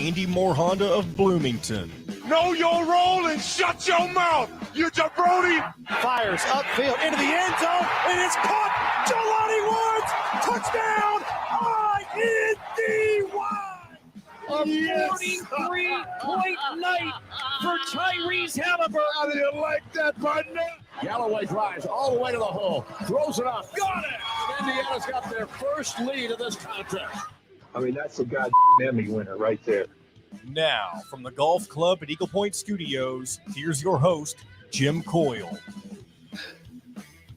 Andy Moore Honda of Bloomington. Know your role and shut your mouth, you jabroni! Fires upfield into the end zone, and it's caught. Jelani Woods, touchdown! INDY! A 43-point night for Tyrese Halliburton. How do you like that, partner? Galloway drives all the way to the hole, throws it off, got it! And Indiana's got their first lead of this contest. I mean, that's a goddamn Emmy winner right there. Now, from the Golf Club at Eagle Point Studios, here's your host, Jim Coyle.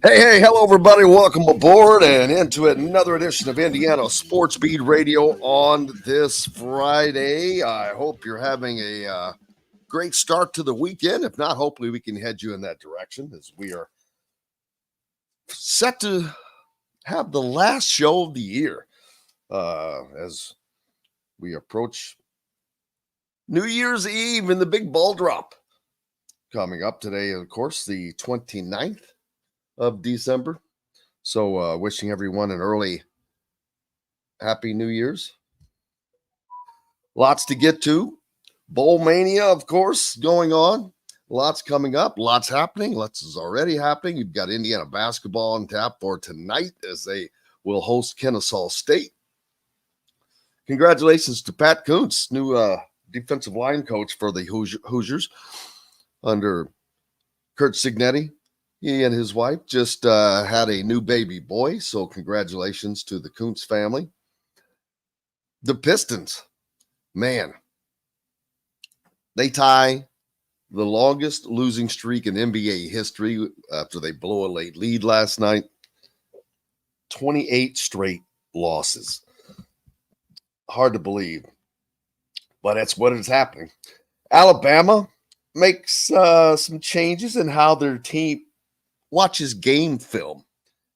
Hey, hello, everybody. Welcome aboard and into another edition of Indiana Sports Beat Radio on this Friday. I hope you're having a great start to the weekend. If not, hopefully we can head you in that direction as we are set to have the last show of the year as we approach New Year's Eve and the big ball drop coming up today, of course, the 29th of December. So wishing everyone an early happy New Year's. Lots to get to. Bowl Mania, of course, going on. Lots coming up. Lots happening. Lots is already happening. You've got Indiana basketball on tap for tonight as they will host Kennesaw State. Congratulations to Pat Kuntz, new defensive line coach for the Hoosiers under Kurt Signetti. He and his wife just had a new baby boy, so congratulations to the Kuntz family. The Pistons, man, they tie the longest losing streak in NBA history after they blow a late lead last night. 28 straight losses. Hard to believe, but that's what is happening. Alabama makes some changes in how their team watches game film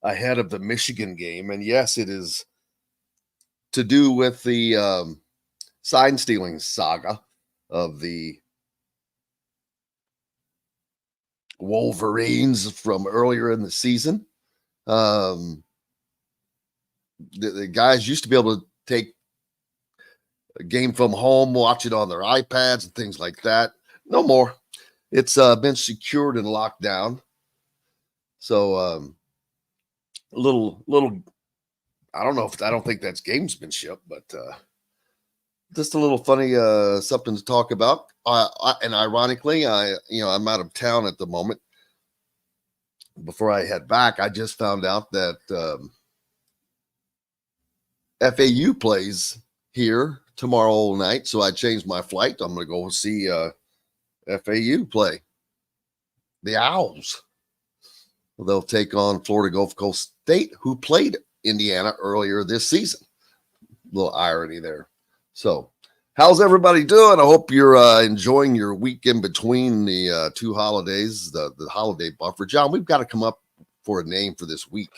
ahead of the Michigan game. And yes, it is to do with the sign stealing saga of the Wolverines from earlier in the season. The guys used to be able to take a game from home, watch it on their iPads and things like that. No more. It's been secured and locked down. So little I don't think that's gamesmanship, but just a little funny something to talk about. And ironically, I'm out of town at the moment. Before I head back, I just found out that FAU plays here tomorrow night, so I changed my flight. I'm going to go see FAU play. The Owls. They'll take on Florida Gulf Coast State, who played Indiana earlier this season. Little irony there. So, how's everybody doing? I hope you're enjoying your weekend between the two holidays, the holiday buffer. John, we've got to come up for a name for this week.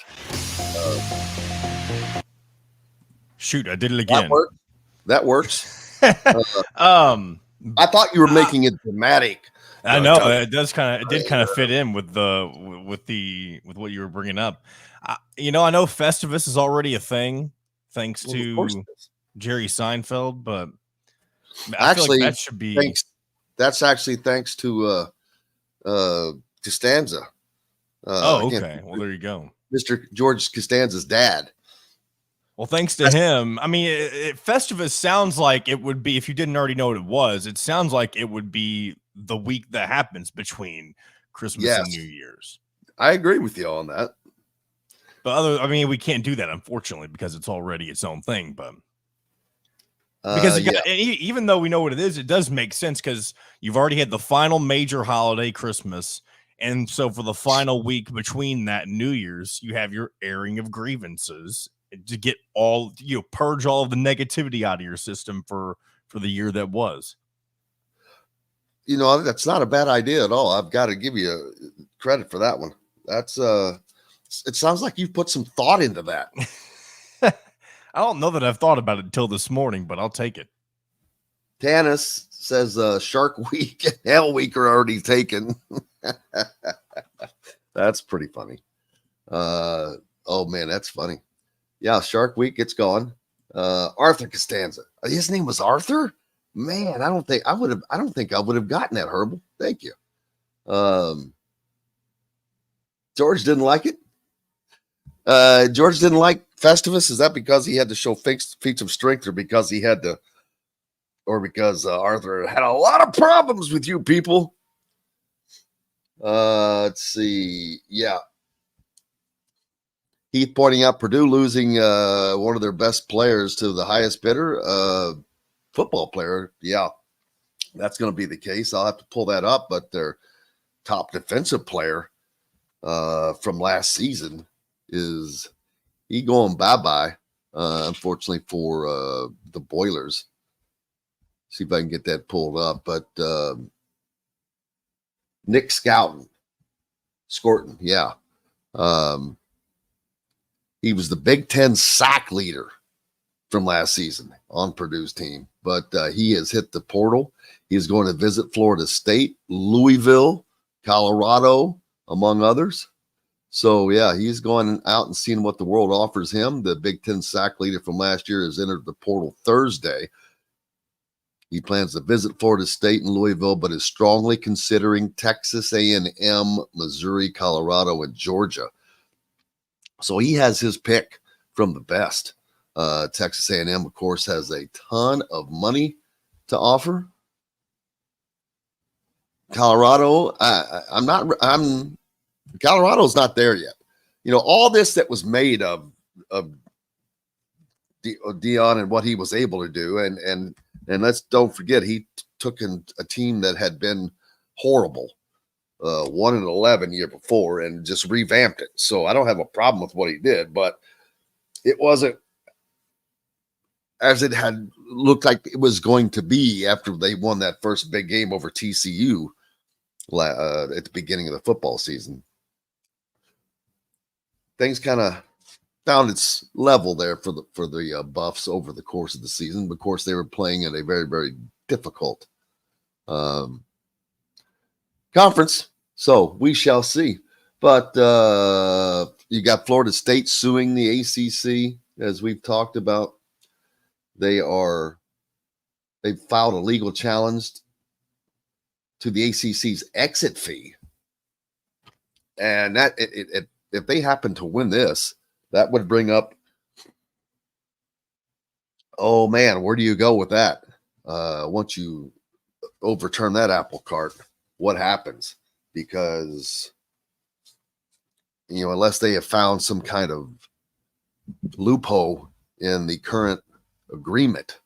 Shoot, I did it again. That works. I thought you were making it dramatic. I know it did kind of fit in with what you were bringing up. I know Festivus is already a thing thanks to Jerry Seinfeld, but I feel like that should be. That's actually thanks to Costanza. Okay. Well, there you go, Mr. George Costanza's dad. Well, thanks to him. I mean, Festivus sounds like it would be, if you didn't already know what it was, it sounds like it would be the week that happens between Christmas and New Year's. I agree with you on that. But we can't do that, unfortunately, because it's already its own thing. But because even though we know what it is, it does make sense because you've already had the final major holiday, Christmas. And so for the final week between that and New Year's, you have your airing of grievances to get purge all of the negativity out of your system for the year that was. That's not a bad idea at all. I've got to give you credit for that one. That's it sounds like you've put some thought into that. I don't know that I've thought about it until this morning, but I'll take it. Tanis says Shark Week and Hell Week are already taken. That's pretty funny. Oh man, that's funny. Yeah, Shark Week, it's gone. Arthur Costanza. His name was Arthur? Man, I don't think I would have gotten that, Herbal. Thank you. George didn't like it. George didn't like Festivus. Is that because he had to show feats of strength, or because he had to, or because Arthur had a lot of problems with you people? Let's see. Yeah. Heath pointing out Purdue losing one of their best players to the highest bidder, football player. Yeah, that's going to be the case. I'll have to pull that up, but their top defensive player from last season is he going bye-bye, unfortunately for the Boilers. See if I can get that pulled up. But Nick Scorton, yeah. He was the Big Ten sack leader from last season on Purdue's team, but he has hit the portal. He's going to visit Florida State, Louisville, Colorado, among others. So, yeah, he's going out and seeing what the world offers him. The Big Ten sack leader from last year has entered the portal Thursday. He plans to visit Florida State and Louisville, but is strongly considering Texas A&M, Missouri, Colorado, and Georgia. So he has his pick from the best. Texas A&M, of course, has a ton of money to offer. Colorado, Colorado's not there yet. You know, all this that was made of Dion and what he was able to do, and let's don't forget he took in a team that had been horrible, 1-11 year before, and just revamped it. So I don't have a problem with what he did, but it wasn't as it had looked like it was going to be after they won that first big game over TCU at the beginning of the football season. Things kind of found its level there for the Buffs over the course of the season. Of course, they were playing in a very, very difficult conference, so we shall see. But you got Florida State suing the ACC, as we've talked about. They filed a legal challenge to the ACC's exit fee, and that if they happen to win this, that would bring up, oh man, where do you go with that? Once you overturn that apple cart, what happens? Because, you know, unless they have found some kind of loophole in the current agreement,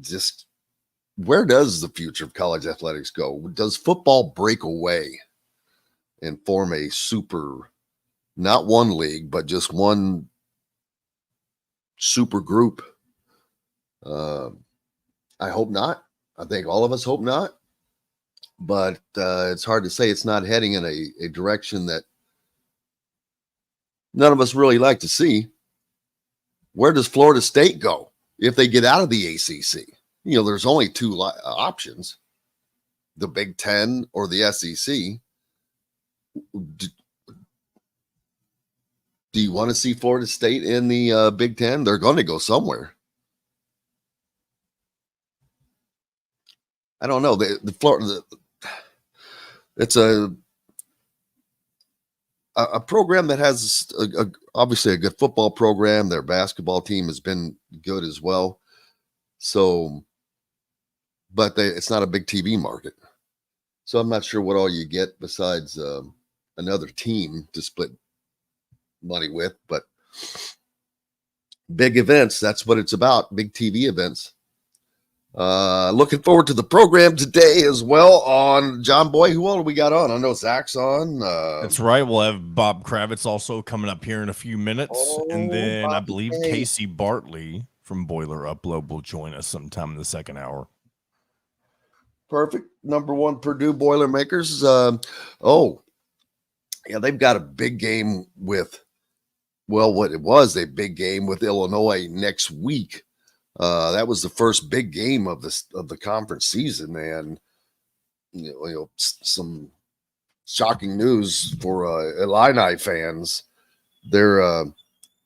just where does the future of college athletics go? Does football break away and form a super, not one league, but just one super group? I hope not. I think all of us hope not. But it's hard to say. It's not heading in a direction that none of us really like to see. Where does Florida State go if they get out of the ACC? You know, there's only two options, the Big Ten or the SEC. Do you want to see Florida State in the Big Ten? They're going to go somewhere. I don't know. The Florida, it's a program that has obviously a good football program. Their basketball team has been good as well. So, but it's not a big TV market. So I'm not sure what all you get besides another team to split money with. But big events, that's what it's about. Big TV events. Looking forward to the program today as well on John Boy. Who all do we got on? I know Zach's on. That's right. We'll have Bob Kravitz also coming up here in a few minutes. And then I believe Casey Bartley from Boiler Upload will join us sometime in the second hour. Perfect. Number one Purdue Boilermakers. Yeah, they've got a big game with, what it was a big game with Illinois next week. That was the first big game of the conference season, and you know some shocking news for Illini fans. Their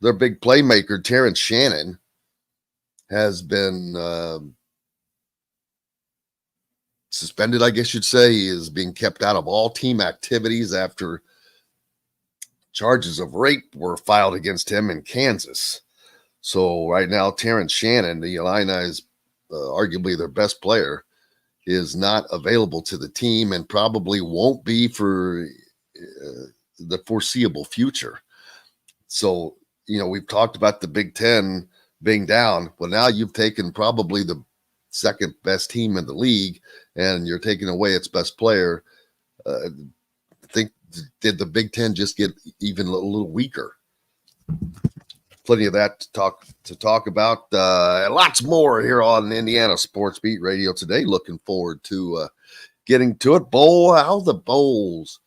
big playmaker Terrence Shannon has been suspended, I guess you'd say. He is being kept out of all team activities after charges of rape were filed against him in Kansas. So right now, Terrence Shannon, the Illini's arguably their best player, is not available to the team and probably won't be for the foreseeable future. So, we've talked about the Big Ten being down. Well, now you've taken probably the second best team in the league and you're taking away its best player. I think, did the Big Ten just get even a little weaker? Plenty of that to talk about. Lots more here on Indiana Sports Beat Radio today. Looking forward to getting to it. How the bowls?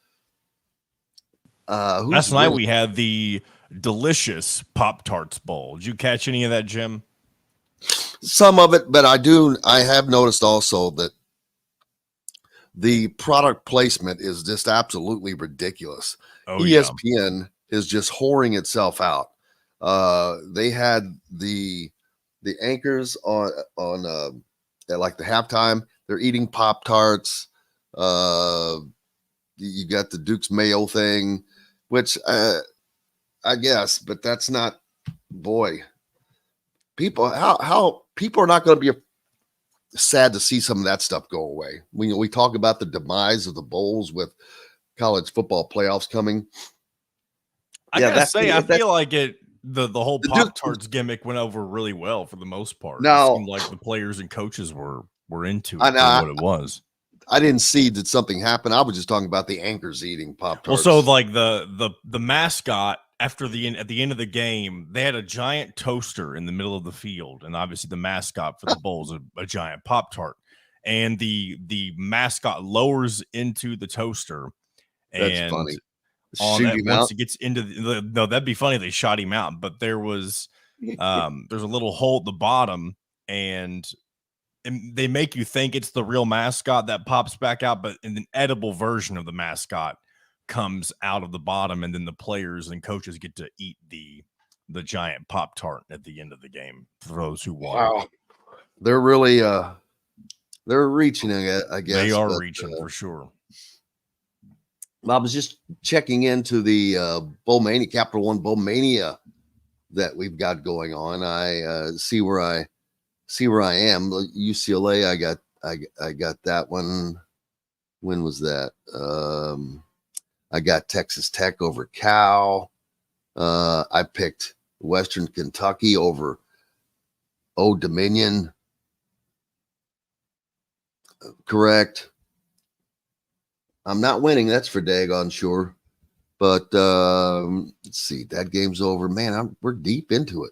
Last night we had the delicious Pop-Tarts Bowl. Did you catch any of that, Jim? Some of it, but I have noticed also that the product placement is just absolutely ridiculous. ESPN is just whoring itself out. They had the anchors on at like the halftime. They're eating Pop-Tarts. You got the Duke's Mayo thing, which I guess, but that's not, people, how people are not going to be sad to see some of that stuff go away. We talk about the demise of the bowls with college football playoffs coming. I gotta say, I feel like the whole Pop-Tarts gimmick went over really well for the most part. Now, it seemed like the players and coaches were into it for what it was. I didn't see did something happen. I was just talking about the anchors eating Pop-Tarts. Well, so like the mascot at the end of the game, they had a giant toaster in the middle of the field, and obviously the mascot for the bowl is a giant Pop-Tart, and the mascot lowers into the toaster. That's funny. Once it gets into no, that'd be funny. They shot him out, but there's a little hole at the bottom, and they make you think it's the real mascot that pops back out, but an edible version of the mascot comes out of the bottom, and then the players and coaches get to eat the giant Pop-Tart at the end of the game for those who want. Wow, they're really they're reaching it, I guess. They are reaching for sure. I was just checking into the Bowl Mania, Capital One Bowl Mania that we've got going on. I see where I am. UCLA, I got that one. When was that? I got Texas Tech over Cal. I picked Western Kentucky over Old Dominion. Correct. I'm not winning, that's for daggone sure. But let's see, that game's over. Man, we're deep into it.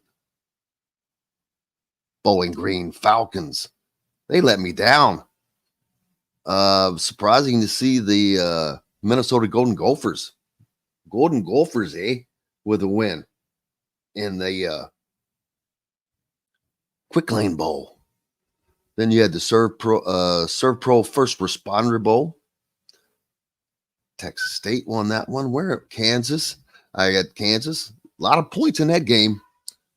Bowling Green Falcons, they let me down. Surprising to see the Minnesota Golden Gophers, with a win in the Quick Lane Bowl. Then you had the Serve Pro First Responder Bowl. Texas State won that one. Where? Kansas. I got Kansas. A lot of points in that game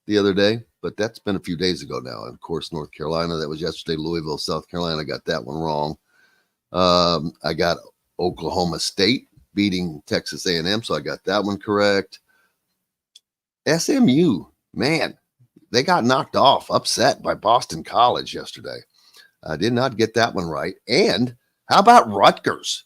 the other day, but that's been a few days ago now. And of course, North Carolina, that was yesterday. Louisville, South Carolina, got that one wrong. I got Oklahoma State beating Texas A&M, so I got that one correct. SMU, man, they got knocked off, upset by Boston College yesterday. I did not get that one right. And how about Rutgers?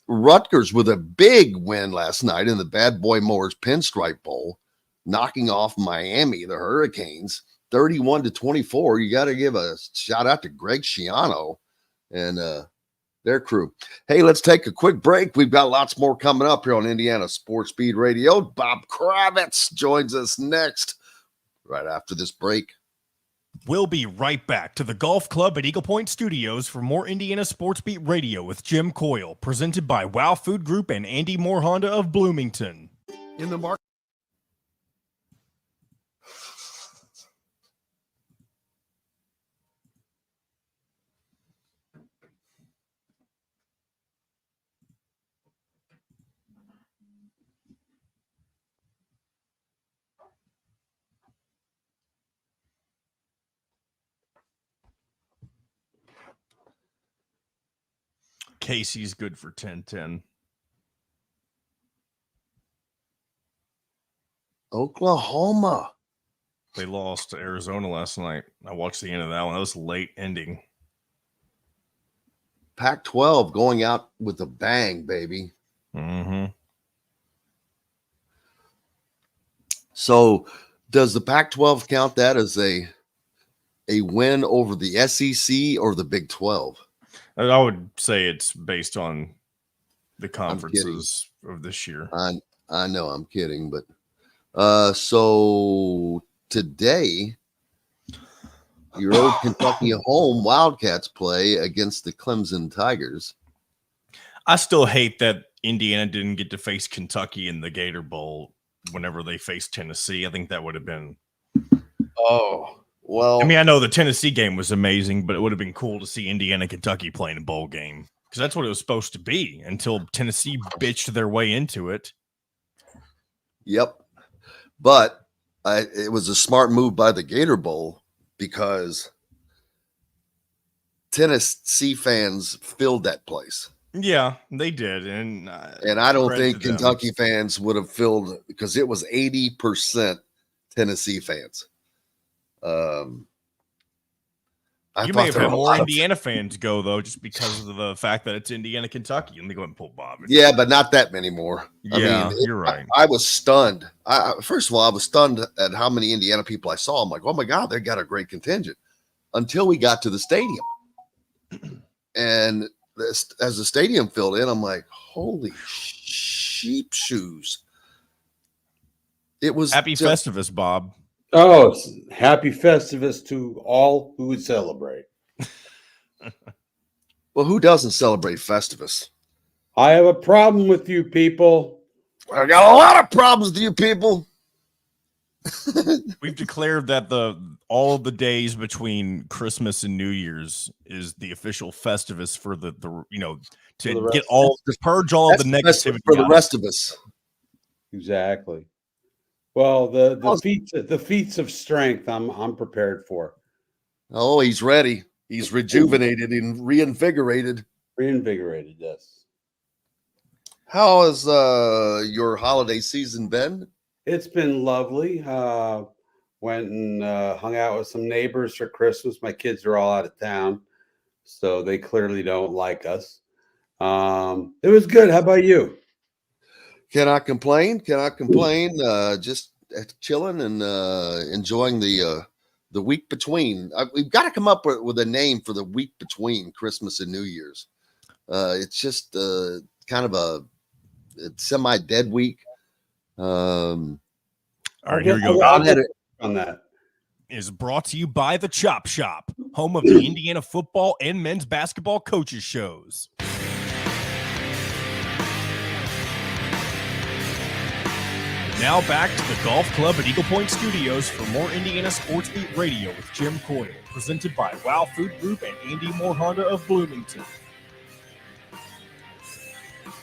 Rutgers with a big win last night in the Bad Boy Mowers Pinstripe Bowl, knocking off Miami, the Hurricanes, 31-24. You got to give a shout out to Greg Schiano and their crew. Hey, let's take a quick break. We've got lots more coming up here on Indiana Sports Speed Radio. Bob Kravitz joins us next, right after this break. We'll be right back to the Golf Club at Eagle Point Studios for more Indiana Sports Beat Radio with Jim Coyle, presented by Wow Food Group and Andy Moore Honda of Bloomington. In the market. Casey's good for 10-10. Oklahoma. They lost to Arizona last night. I watched the end of that one. That was late ending. Pac-12 going out with a bang, baby. Mm-hmm. So does the Pac-12 count that as a win over the SEC or the Big 12? I would say it's based on the conferences of this year. I know I'm kidding, but so today your old Kentucky home Wildcats play against the Clemson Tigers. I still hate that Indiana didn't get to face Kentucky in the Gator Bowl whenever they faced Tennessee. I think that would have been. Oh, well. I mean, I know the Tennessee game was amazing, but it would have been cool to see Indiana Kentucky playing a bowl game because that's what it was supposed to be until Tennessee bitched their way into it. Yep. But it was a smart move by the Gator Bowl because Tennessee fans filled that place. Yeah, they did. And I don't think Kentucky fans would have filled because it was 80% Tennessee fans. You may have had more Indiana fans go, though, just because of the fact that it's Indiana, Kentucky, and they go and pull Bob. Yeah, but not that many more. Yeah, I mean, you're right. I was stunned. First of all, I was stunned at how many Indiana people I saw. I'm like, oh, my God, they got a great contingent. Until we got to the stadium. And as the stadium filled in, I'm like, holy sheep shoes. It was Happy Festivus, Bob. Oh, happy Festivus to all who would celebrate. Well, who doesn't celebrate Festivus? I have a problem with you people. I got a lot of problems with you people. We've declared that all of the days between Christmas and New Year's is the official Festivus for the to get all to purge all of the negativity for the rest of us. Exactly. Well, the feats of strength I'm prepared for. Oh, he's ready. He's rejuvenated and reinvigorated. Reinvigorated, yes. How has your holiday season been? It's been lovely. Went and hung out with some neighbors for Christmas. My kids are all out of town, so they clearly don't like us. It was good. How about you? Cannot complain. Just chilling and enjoying the week between. We've got to come up with a name for the week between Christmas and New Year's. It's just kind of a semi-dead week. All right, here we go. On that is brought to you by the Chop Shop, home of the Indiana football and men's basketball coaches shows. Now back to the Golf Club at Eagle Point Studios for more Indiana Sports Beat Radio with Jim Coyle, presented by Wow Food Group and Andy Moore Honda of Bloomington.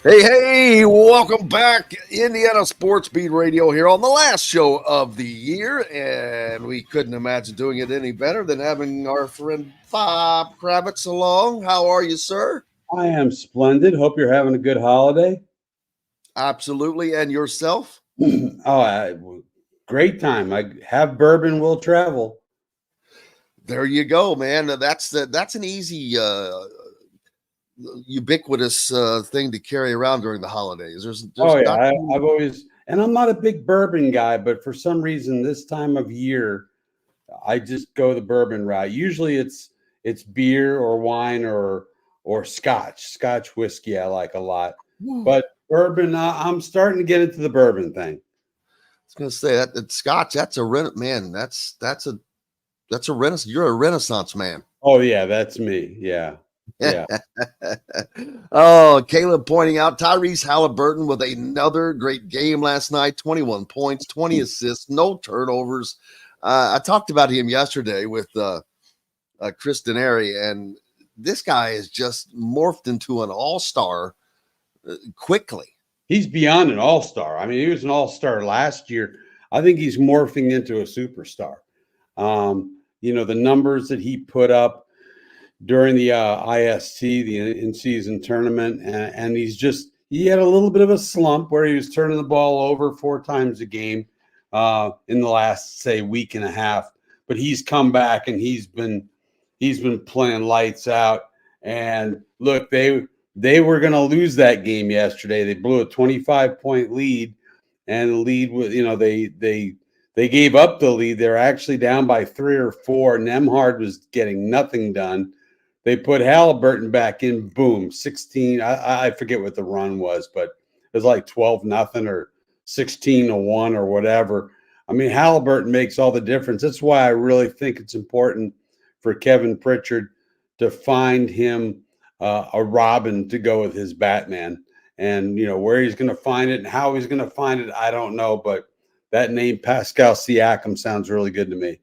Hey, welcome back. Indiana Sports Beat Radio here on the last show of the year, and we couldn't imagine doing it any better than having our friend Bob Kravitz along. How are you, sir? I am splendid. Hope you're having a good holiday. Absolutely. And yourself? Great time. I have bourbon, will travel. There you go, man. That's an easy ubiquitous thing to carry around during the holidays. I've always, and I'm not a big bourbon guy, but for some reason this time of year I just go the bourbon route. Usually it's beer or wine or scotch whiskey I like a lot. But bourbon, I'm starting to get into the bourbon thing. I was going to say that scotch, that's a man. That's a renaissance. You're a renaissance man. Oh yeah, that's me. Yeah. Yeah. Oh, Caleb pointing out Tyrese Halliburton with another great game last night. 21 points, 20 assists, no turnovers. I talked about him yesterday with Chris Denary, and this guy is just morphed into an all-star quickly. He's beyond an all-star. I mean, he was an all-star last year. I think he's morphing into a superstar. The numbers that he put up, during the IST, the in-season tournament, and he had a little bit of a slump where he was turning the ball over 4 times a game in the last, say, week and a half. But he's come back and he's been playing lights out. And look, they were going to lose that game yesterday. They blew a 25-point lead, and the lead was, they gave up the lead. They're actually down by 3 or 4. Nemhard was getting nothing done. They put Halliburton back in. Boom, 16. I forget what the run was, but it was like 12-0 or 16-1 or whatever. I mean, Halliburton makes all the difference. That's why I really think it's important for Kevin Pritchard to find him a Robin to go with his Batman. And, where he's going to find it and how he's going to find it, I don't know. But that name, Pascal Siakam, sounds really good to me.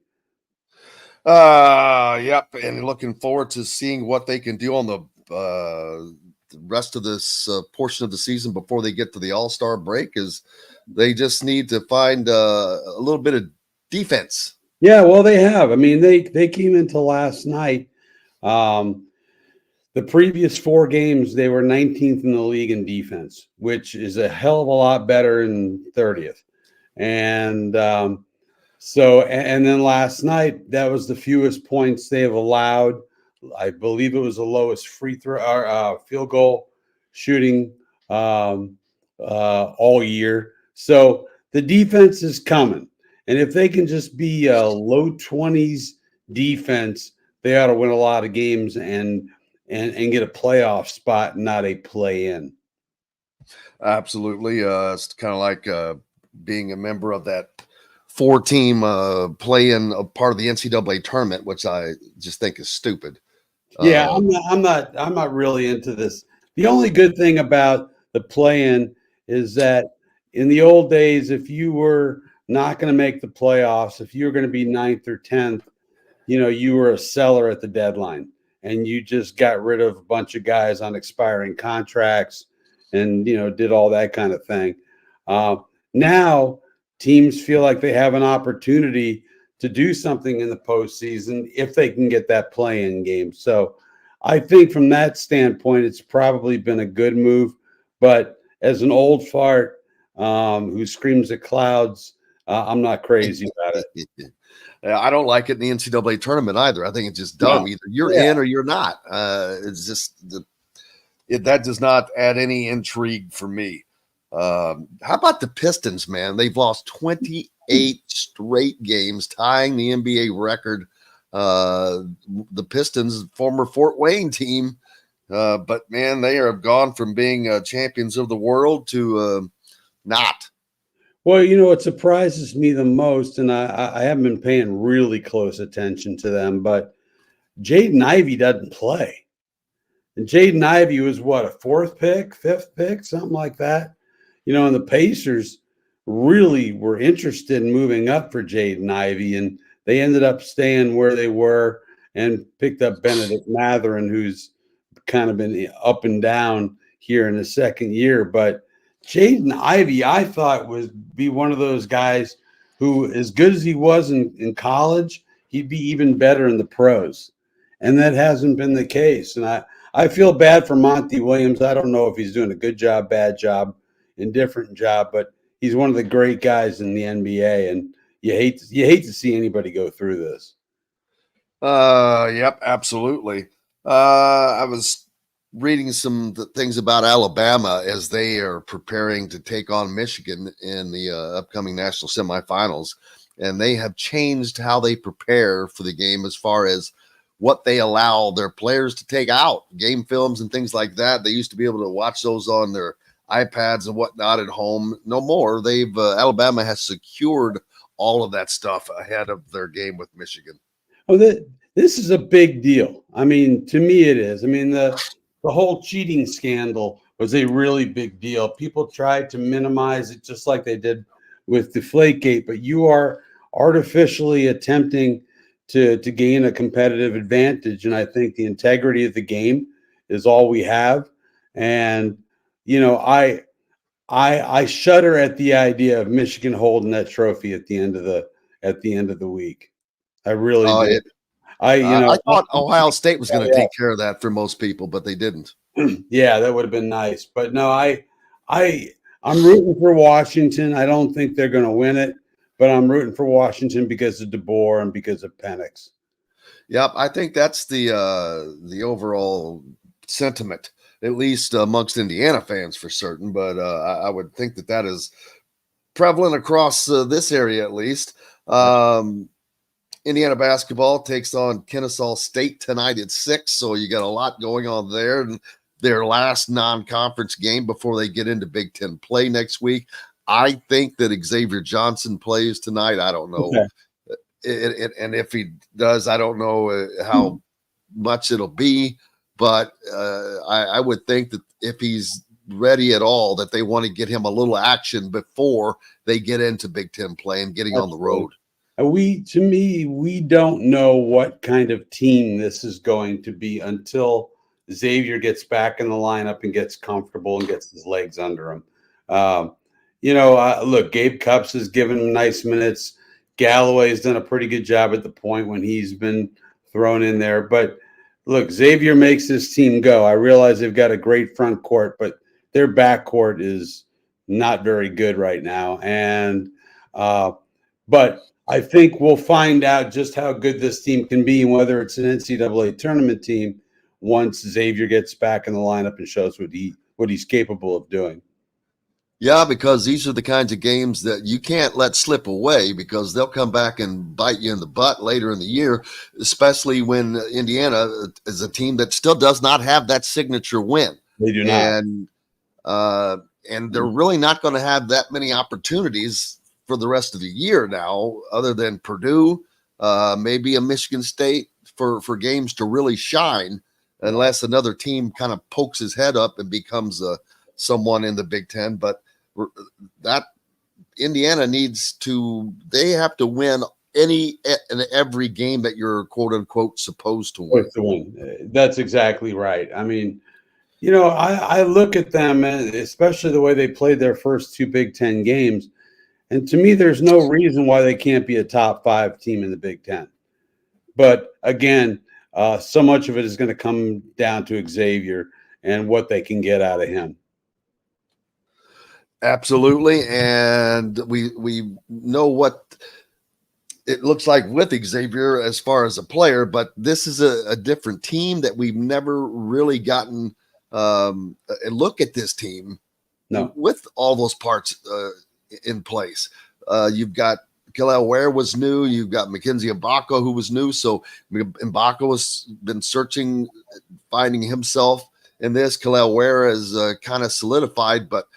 Yep. And looking forward to seeing what they can do on the rest of this portion of the season before they get to the All-Star break, is they just need to find a little bit of defense. Yeah, well, they have. I mean, they came into last night. The previous 4 games, they were 19th in the league in defense, which is a hell of a lot better than 30th. And and then last night, that was the fewest points they have allowed. I believe it was the lowest free throw or field goal shooting all year. So the defense is coming. And if they can just be a low 20s defense, they ought to win a lot of games and get a playoff spot, not a play-in. Absolutely. It's kind of like being a member of that 4-team play-in part of the NCAA tournament, which I just think is stupid. Yeah, I'm not really into this. The only good thing about the play-in is that in the old days, if you were not going to make the playoffs, if you were going to be 9th or 10th, you were a seller at the deadline, and you just got rid of a bunch of guys on expiring contracts and, did all that kind of thing. Now teams feel like they have an opportunity to do something in the postseason if they can get that play-in game. So I think from that standpoint, it's probably been a good move. But as an old fart who screams at clouds, I'm not crazy about it. I don't like it in the NCAA tournament either. I think it's just dumb. Either you're in or you're not. It's just that does not add any intrigue for me. How about the Pistons, man? They've lost 28 straight games, tying the NBA record. The Pistons, former Fort Wayne team, but man, they are gone from being champions of the world to not. Well, what surprises me the most, and I haven't been paying really close attention to them, but Jaden Ivey doesn't play. And Jaden Ivey was what, a 4th pick, 5th pick, something like that. And the Pacers really were interested in moving up for Jaden Ivey, and they ended up staying where they were and picked up Benedict Mathurin, who's kind of been up and down here in his second year. But Jaden Ivey, I thought, would be one of those guys who, as good as he was in college, he'd be even better in the pros. And that hasn't been the case. And I feel bad for Monty Williams. I don't know if he's doing a good job, bad job, indifferent job, but he's one of the great guys in the NBA. And you hate to see anybody go through this. Yep, absolutely. I was reading some things about Alabama as they are preparing to take on Michigan in the upcoming national semifinals, and they have changed how they prepare for the game as far as what they allow their players to take out, game films and things like that. They used to be able to watch those on their iPads and whatnot at home. No more. They've Alabama has secured all of that stuff ahead of their game with Michigan. Oh, this is a big deal. I mean, to me, it is. I mean, the whole cheating scandal was a really big deal. People tried to minimize it just like they did with Deflategate, but you are artificially attempting to gain a competitive advantage. And I think the integrity of the game is all we have. And, I shudder at the idea of Michigan holding that trophy at the end of the week. I really do. I thought Ohio State was going to take care of that for most people, but they didn't. Yeah, that would have been nice. But no, I'm rooting for Washington. I don't think they're going to win it, but I'm rooting for Washington because of DeBoer and because of Penix. Yep, I think that's the overall sentiment, at least amongst Indiana fans for certain. But I would think that is prevalent across this area at least. Indiana basketball takes on Kennesaw State tonight at 6, so you got a lot going on there. And their last non-conference game before they get into Big Ten play next week. I think that Xavier Johnson plays tonight. I don't know. Okay. And if he does, I don't know how much it'll be. But I would think that if he's ready at all, that they want to get him a little action before they get into Big Ten play and getting on the road. We don't know what kind of team this is going to be until Xavier gets back in the lineup and gets comfortable and gets his legs under him. Look, Gabe Cupps has given him nice minutes. Galloway's done a pretty good job at the point when he's been thrown in there. But look, Xavier makes this team go. I realize they've got a great front court, but their back court is not very good right now. And but I think we'll find out just how good this team can be and whether it's an NCAA tournament team once Xavier gets back in the lineup and shows what he's capable of doing. Yeah, because these are the kinds of games that you can't let slip away because they'll come back and bite you in the butt later in the year, especially when Indiana is a team that still does not have that signature win. They do not. And they're really not going to have that many opportunities for the rest of the year now, other than Purdue, maybe a Michigan State for games to really shine, unless another team kind of pokes his head up and becomes someone in the Big Ten. But that Indiana they have to win any and every game that you're quote unquote supposed to win. That's exactly right. I mean, I look at them, especially the way they played their first 2 Big Ten games. And to me, there's no reason why they can't be a top 5 team in the Big Ten. But again, so much of it is going to come down to Xavier and what they can get out of him. Absolutely. And we know what it looks like with Xavier as far as a player, but this is a different team that we've never really gotten a look at this team with all those parts in place. You've got Kel'el Ware was new. You've got Mackenzie Mbako who was new. So Mbako has been searching, finding himself in this. Kel'el Ware is kind of solidified, but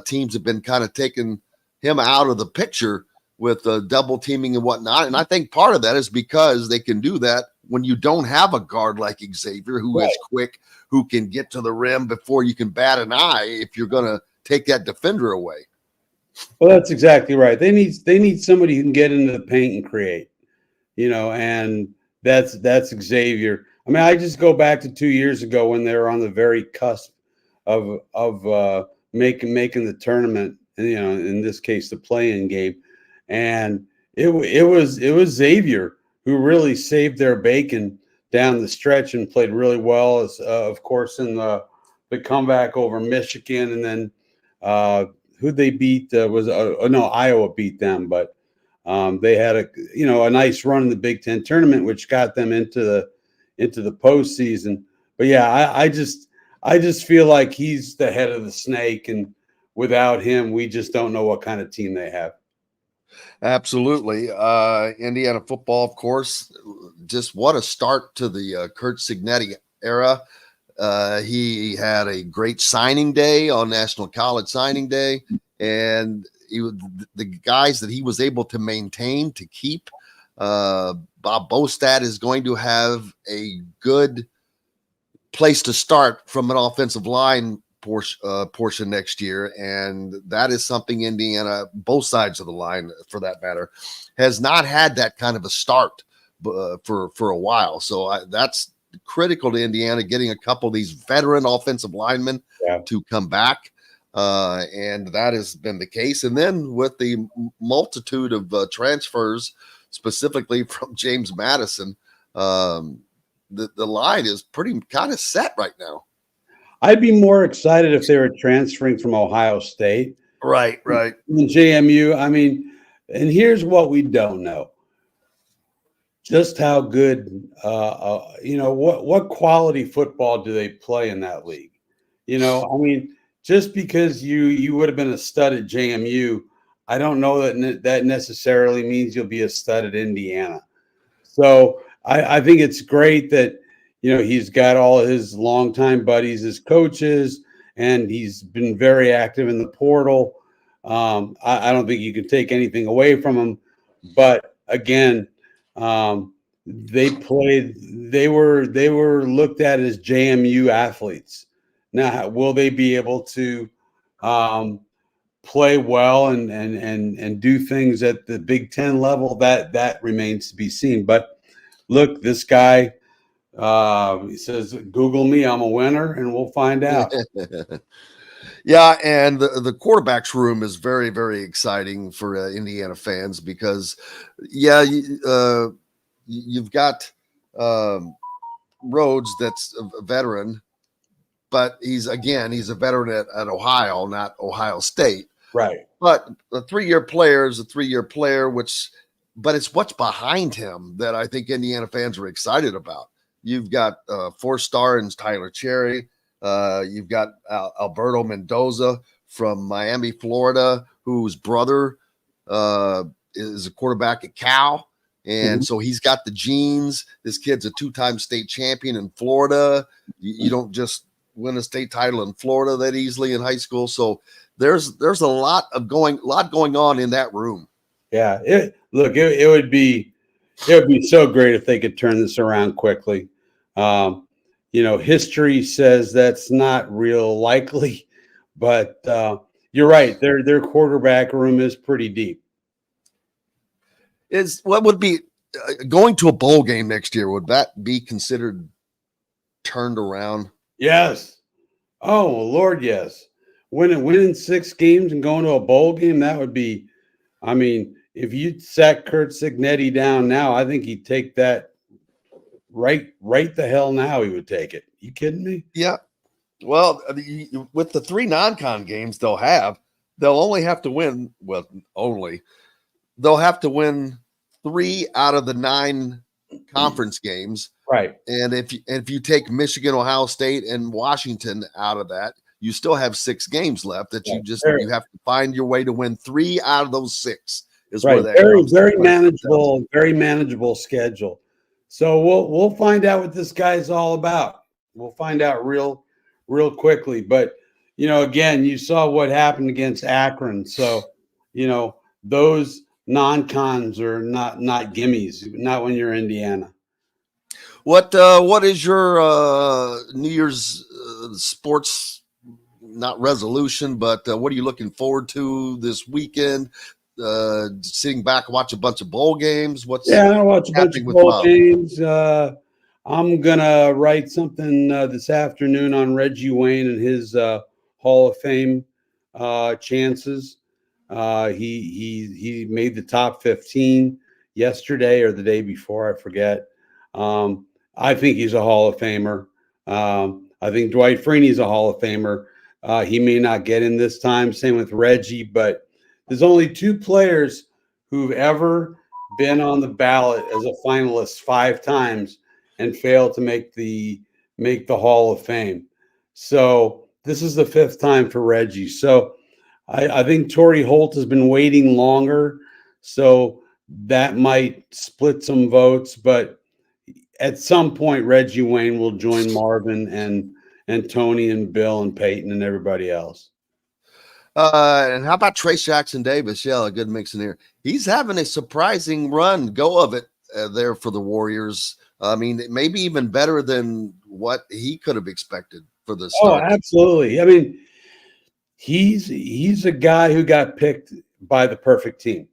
teams have been kind of taking him out of the picture with double teaming and whatnot. And I think part of that is because they can do that when you don't have a guard like Xavier who is quick, who can get to the rim before you can bat an eye if you're going to take that defender away. Well, that's exactly right. They need somebody who can get into the paint and create, and that's Xavier. I mean, I just go back to 2 years ago when they were on the very cusp of making the tournament, in this case, the play-in game. And it was Xavier who really saved their bacon down the stretch and played really well, as of course, in the comeback over Michigan. And then who they beat Iowa beat them, but they had a nice run in the Big Ten tournament, which got them into the postseason. But yeah, I just feel like he's the head of the snake, and without him, we just don't know what kind of team they have. Absolutely. Indiana football, of course, just what a start to the Kurt Cignetti era. He had a great signing day on National College Signing Day, and the guys that he was able to maintain, to keep. Bob Bostad is going to have a good place to start from an offensive line portion next year, and that is something Indiana, both sides of the line for that matter, has not had that kind of a start for a while. So that's critical to Indiana, getting a couple of these veteran offensive linemen to come back, and that has been the case. And then with the multitude of transfers, specifically from James Madison, The line is pretty kind of set right now. I'd be more excited if they were transferring from Ohio State. Right. In JMU, I mean, and here's what we don't know. Just how good, what quality football do they play in that league? I mean, just because you would have been a stud at JMU, I don't know that necessarily means you'll be a stud at Indiana. So I think it's great that, he's got all his longtime buddies as coaches, and he's been very active in the portal. I don't think you can take anything away from him, but again, they were looked at as JMU athletes. Now, will they be able to play well and do things at the Big Ten level? That remains to be seen. But look, this guy, he says, "Google me, I'm a winner," and we'll find out. Yeah, and the quarterbacks room is very, very exciting for Indiana fans because, you've got Rhodes that's a veteran, but he's a veteran at Ohio, not Ohio State. Right. But a 3-year player is a 3-year player, but it's what's behind him that I think Indiana fans are excited about. You've got 4-star and Tyler Cherry. You've got Alberto Mendoza from Miami, Florida, whose brother is a quarterback at Cal. And so he's got the genes. This kid's a 2-time state champion in Florida. You don't just win a state title in Florida that easily in high school. So there's a lot going on in that room. Yeah. It would be so great if they could turn this around quickly. History says that's not real likely, but you're right. Their quarterback room is pretty deep. Is what would be going to a bowl game next year? Would that be considered turned around? Yes. Oh, Lord, yes. Winning 6 games and going to a bowl game, that would be, I mean, if you sat Kurt Cignetti down now, I think he'd take that right the hell now. He would take it. You kidding me? Yeah. Well, with the 3 non-con games they'll only have to win. Well, they'll have to win 3 out of the 9 conference games. Right. And if you take Michigan, Ohio State, and Washington out of that, you still have 6 games left that you have to find your way to win 3 out of those 6 is right. Where that very manageable schedule. So we'll find out what this guy's all about. We'll find out real quickly. But again, you saw what happened against Akron. So those non-cons are not gimmies, not when you're Indiana. What is your New Year's sports, not resolution, but what are you looking forward to this weekend? Sitting back, watch a bunch of bowl games. I watch a bunch of bowl games. I'm gonna write something this afternoon on Reggie Wayne and his Hall of Fame chances. He made the top 15 yesterday or the day before, I forget. I think he's a Hall of Famer. I think Dwight Freeney's a Hall of Famer. He may not get in this time. Same with Reggie, but there's only 2 players who've ever been on the ballot as a finalist 5 times and failed to make the Hall of Fame. So this is the 5th time for Reggie. So I think Torrey Holt has been waiting longer, so that might split some votes. But at some point, Reggie Wayne will join Marvin and Tony and Bill and Peyton and everybody else. And how about Trace Jackson Davis? Yeah, a good mix in here. He's having a surprising go of it there for the Warriors. I mean, maybe even better than what he could have expected for the start. Oh, absolutely. I mean, he's a guy who got picked by the perfect team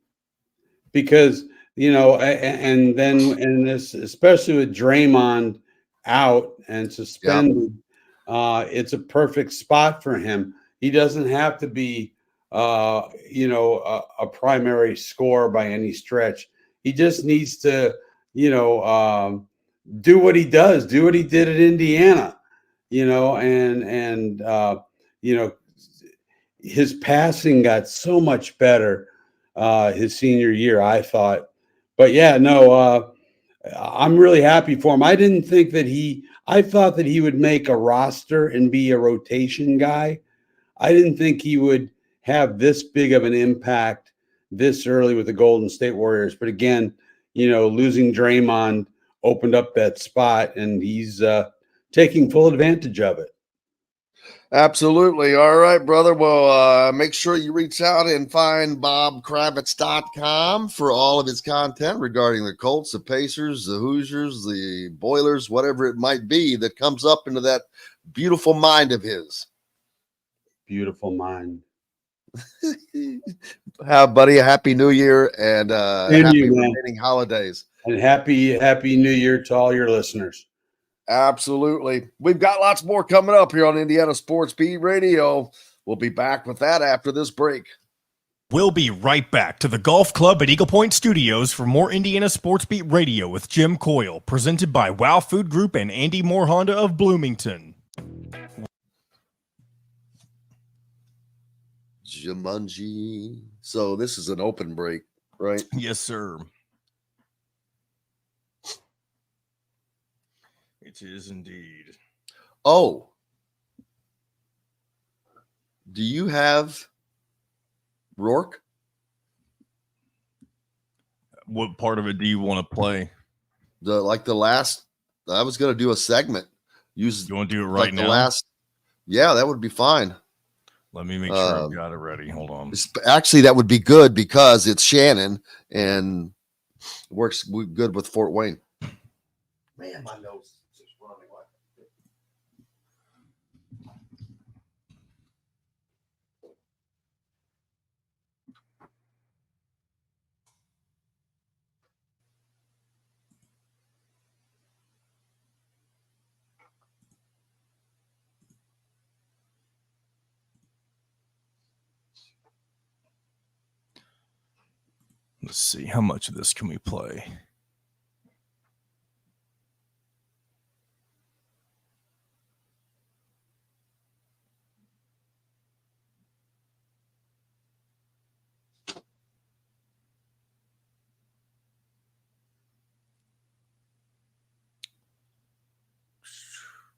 because, and this, especially with Draymond out and suspended, it's a perfect spot for him. He doesn't have to be, a primary scorer by any stretch. He just needs to, do what he does, do what he did at Indiana, and his passing got so much better his senior year, I thought. But yeah, no, I'm really happy for him. I didn't think that I thought that he would make a roster and be a rotation guy. I didn't think he would have this big of an impact this early with the Golden State Warriors. But again, losing Draymond opened up that spot, and he's taking full advantage of it. Absolutely. All right, brother. Well, make sure you reach out and find bobkravitz.com for all of his content regarding the Colts, the Pacers, the Hoosiers, the Boilers, whatever it might be that comes up into that beautiful mind of his. Beautiful mind. Buddy, a happy new year and happy remaining holidays. And happy new year to all your listeners. Absolutely. We've got lots more coming up here on Indiana Sports Beat Radio. We'll be back with that after this break. We'll be right back to the Golf Club at Eagle Point Studios for more Indiana Sports Beat Radio with Jim Coyle, presented by Wow Food Group and Andy Moore Honda of Bloomington. Jumanji. So this is an open break, right? Yes, sir. It is indeed. Oh. Do you have Rourke? What part of it do you want to play? I was going to do a segment. You want to do it right now? Yeah, that would be fine. Let me make sure I've got it ready. Hold on. Actually, that would be good because it's Shannon and works good with Fort Wayne. Man, my nose is just running like. Let's see. How much of this can we play?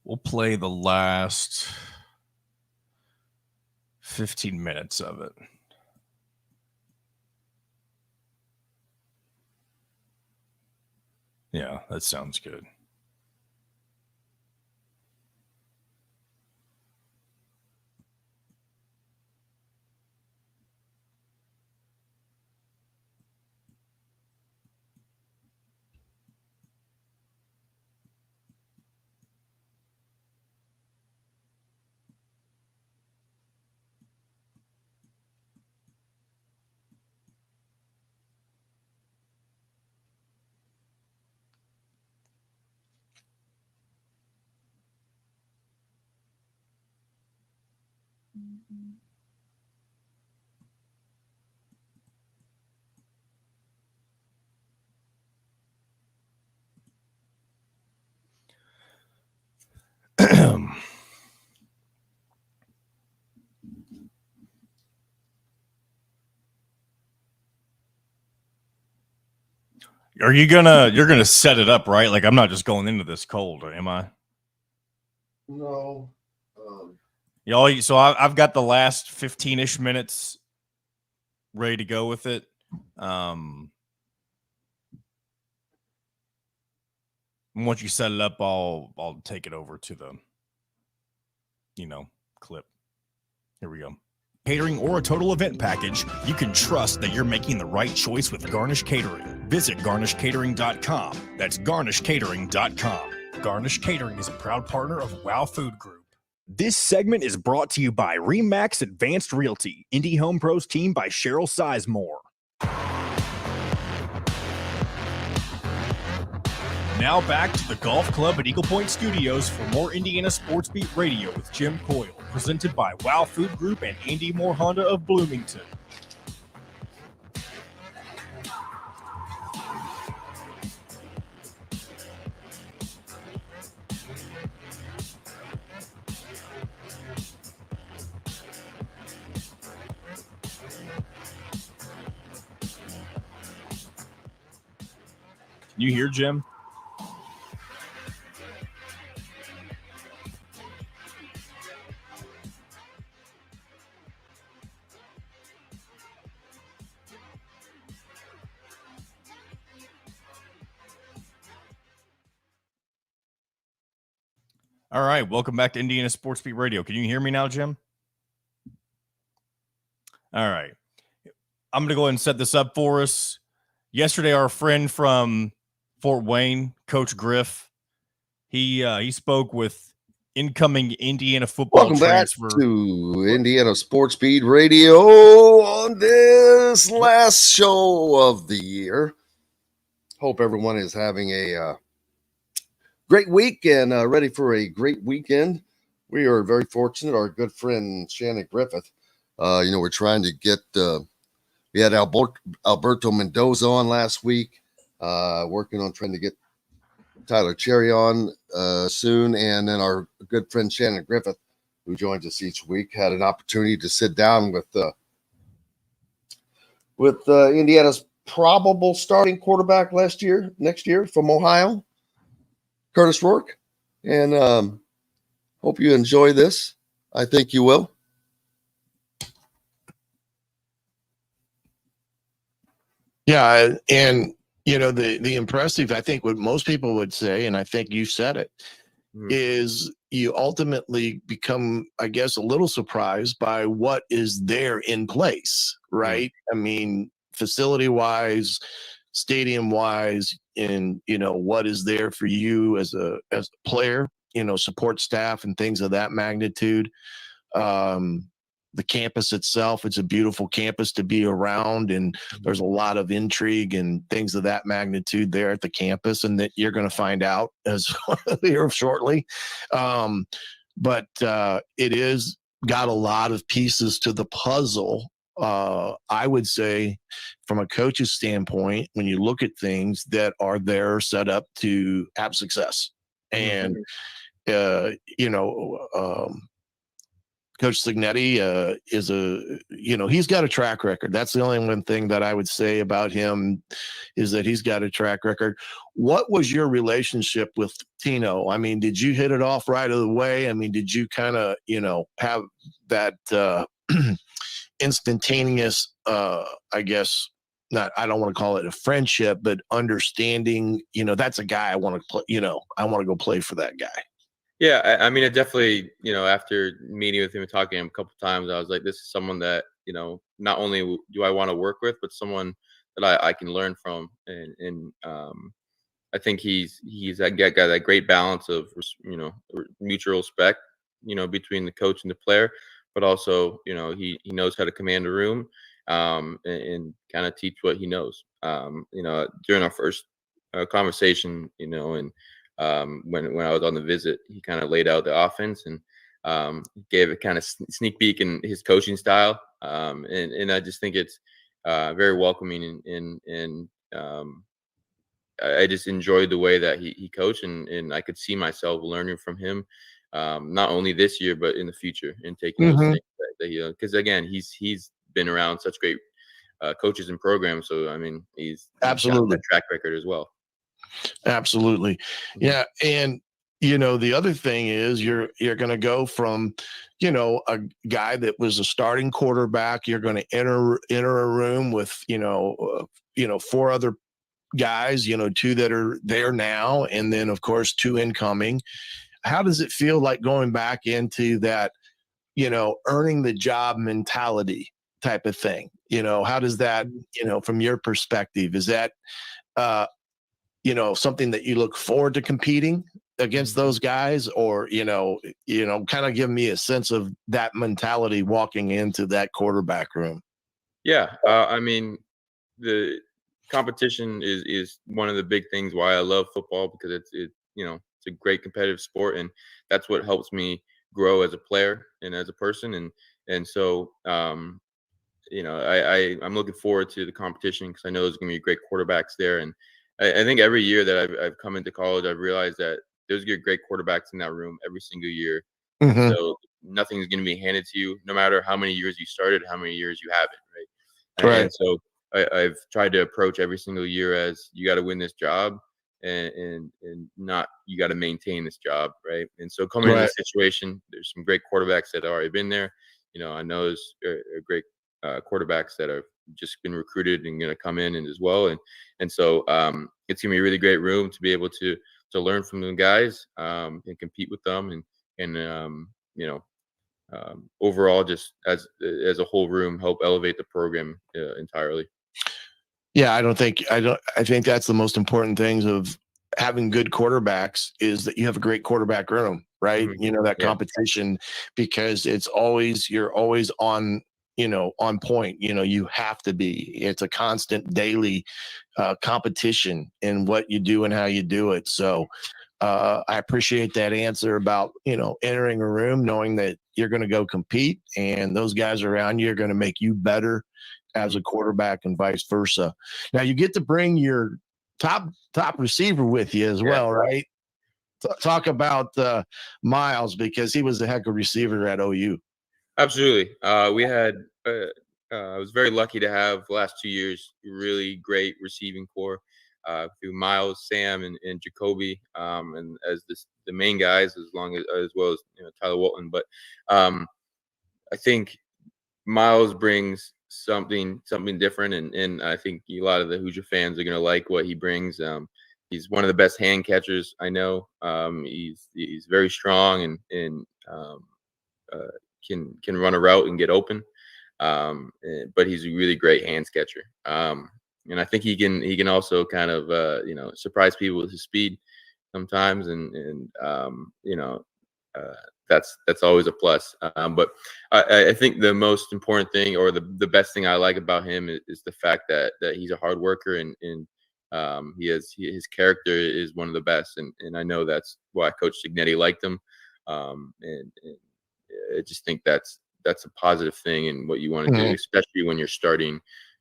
We'll play the last 15 minutes of it. Yeah, that sounds good. You're gonna set it up, right? Like I'm not just going into this cold, am I? No. So I've got the last 15-ish minutes ready to go with it. Once you set it up, I'll take it over to the clip. Here we go. Catering or a total event package, you can trust that you're making the right choice with Garnish Catering. Visit garnishcatering.com. That's garnishcatering.com. Garnish Catering is a proud partner of Wow Food Group. This segment is brought to you by Remax Advanced Realty, Indie Home Pros team by Cheryl Sizemore. Now back to the Golf Club at Eagle Point Studios for more Indiana Sports Beat Radio with Jim Coyle, presented by Wow Food Group and Andy Moore Honda of Bloomington. You hear Jim? All right, welcome back to Indiana Sports Beat Radio. Can you hear me now, Jim? All right. I'm going to go ahead and set this up for us. Yesterday, our friend from Fort Wayne, Coach Griff, he spoke with incoming Indiana football Welcome transfer. back to Indiana Sports Beat Radio on this last show of the year. Hope everyone is having a great week and ready for a great weekend. We are very fortunate. Our good friend Shannon Griffith, we're trying to get we had Alberto Mendoza on last week, working on trying to get Tyler Cherry on soon. And then our good friend Shannon Griffith, who joins us each week, had an opportunity to sit down with Indiana's probable starting quarterback next year from Ohio, Curtis Rourke. And hope you enjoy this. I think you will. Yeah, and the impressive, I think what most people would say, and I think you said it, is you ultimately become, I guess, a little surprised by what is there in place, right? I mean, facility wise, stadium wise, and what is there for you as a player, support staff and things of that magnitude. The campus itself, it's a beautiful campus to be around, and there's a lot of intrigue and things of that magnitude there at the campus, and that you're going to find out as here shortly. But it is got a lot of pieces to the puzzle. I would say from a coach's standpoint, when you look at things that are there set up to have success, and Coach Signetti he's got a track record. That's the only one thing that I would say about him, is that he's got a track record. What was your relationship with Tino? I mean, did you hit it off right away? I mean, did you kind of, have that instantaneous, I guess, I don't want to call it a friendship, but understanding, that's a guy I want to play, I want to go play for that guy. Yeah, I mean, it definitely, after meeting with him and talking to him a couple of times, I was like, this is someone that, not only do I want to work with, but someone that I can learn from. And I think he's got that great balance of, mutual respect, between the coach and the player, but also, he knows how to command a room and kind of teach what he knows. During our first conversation, and when I was on the visit, he kind of laid out the offense and gave a kind of sneak peek in his coaching style. And I just think it's very welcoming, and I just enjoyed the way that he coached, and I could see myself learning from him, not only this year, but in the future, and taking those things that because again, he's been around such great coaches and programs. So, I mean, he's absolutely got that track record as well. Absolutely. Yeah. And, the other thing is you're going to go from, a guy that was a starting quarterback. You're going to enter a room with, four other guys, two that are there now, and then of course 2 incoming. How does it feel like going back into that, earning the job mentality type of thing? How does that, from your perspective, is that, something that you look forward to competing against those guys, or, kind of give me a sense of that mentality walking into that quarterback room? Yeah. I mean, the competition is one of the big things why I love football, because it's a great competitive sport, and that's what helps me grow as a player and as a person. And so, I'm looking forward to the competition, because I know there's going to be great quarterbacks there. And I think every year that I've come into college, I've realized that there's great quarterbacks in that room every single year. So nothing's going to be handed to you, no matter how many years you started, how many years you haven't, right? And so I've tried to approach every single year as you got to win this job and not you got to maintain this job, right? And so coming in this situation, there's some great quarterbacks that have already been there. I know there's great quarterbacks that have just been recruited and going to come in and as well. And so it's going to be a really great room to be able to learn from the guys and compete with them and overall just as a whole room help elevate the program entirely. Yeah, I think that's the most important things of having good quarterbacks is that you have a great quarterback room, right? Mm-hmm. That competition, because you're always on, on point. You have to be. It's a constant daily competition in what you do and how you do it. So I appreciate that answer about, entering a room knowing that you're going to go compete and those guys around you are going to make you better as a quarterback and vice versa. Now you get to bring your top receiver with you as well, right? Talk about Miles, because he was a heck of a receiver at OU. Absolutely. We had I was very lucky to have the last 2 years really great receiving core through Miles, Sam, and Jacoby, and as the main guys, as well as Tyler Walton. But I think Miles brings something different, and I think a lot of the Hoosier fans are going to like what he brings. He's one of the best hand catchers I know. He's very strong and can run a route and get open. But he's a really great hands catcher. And I think he can also kind of surprise people with his speed sometimes, and that's always a plus. But I think the most important thing, or the best thing I like about him is the fact that he's a hard worker, and his character is one of the best, and I know that's why Coach Signetti liked him, and I just think that's a positive thing in what you want to do, especially when you're starting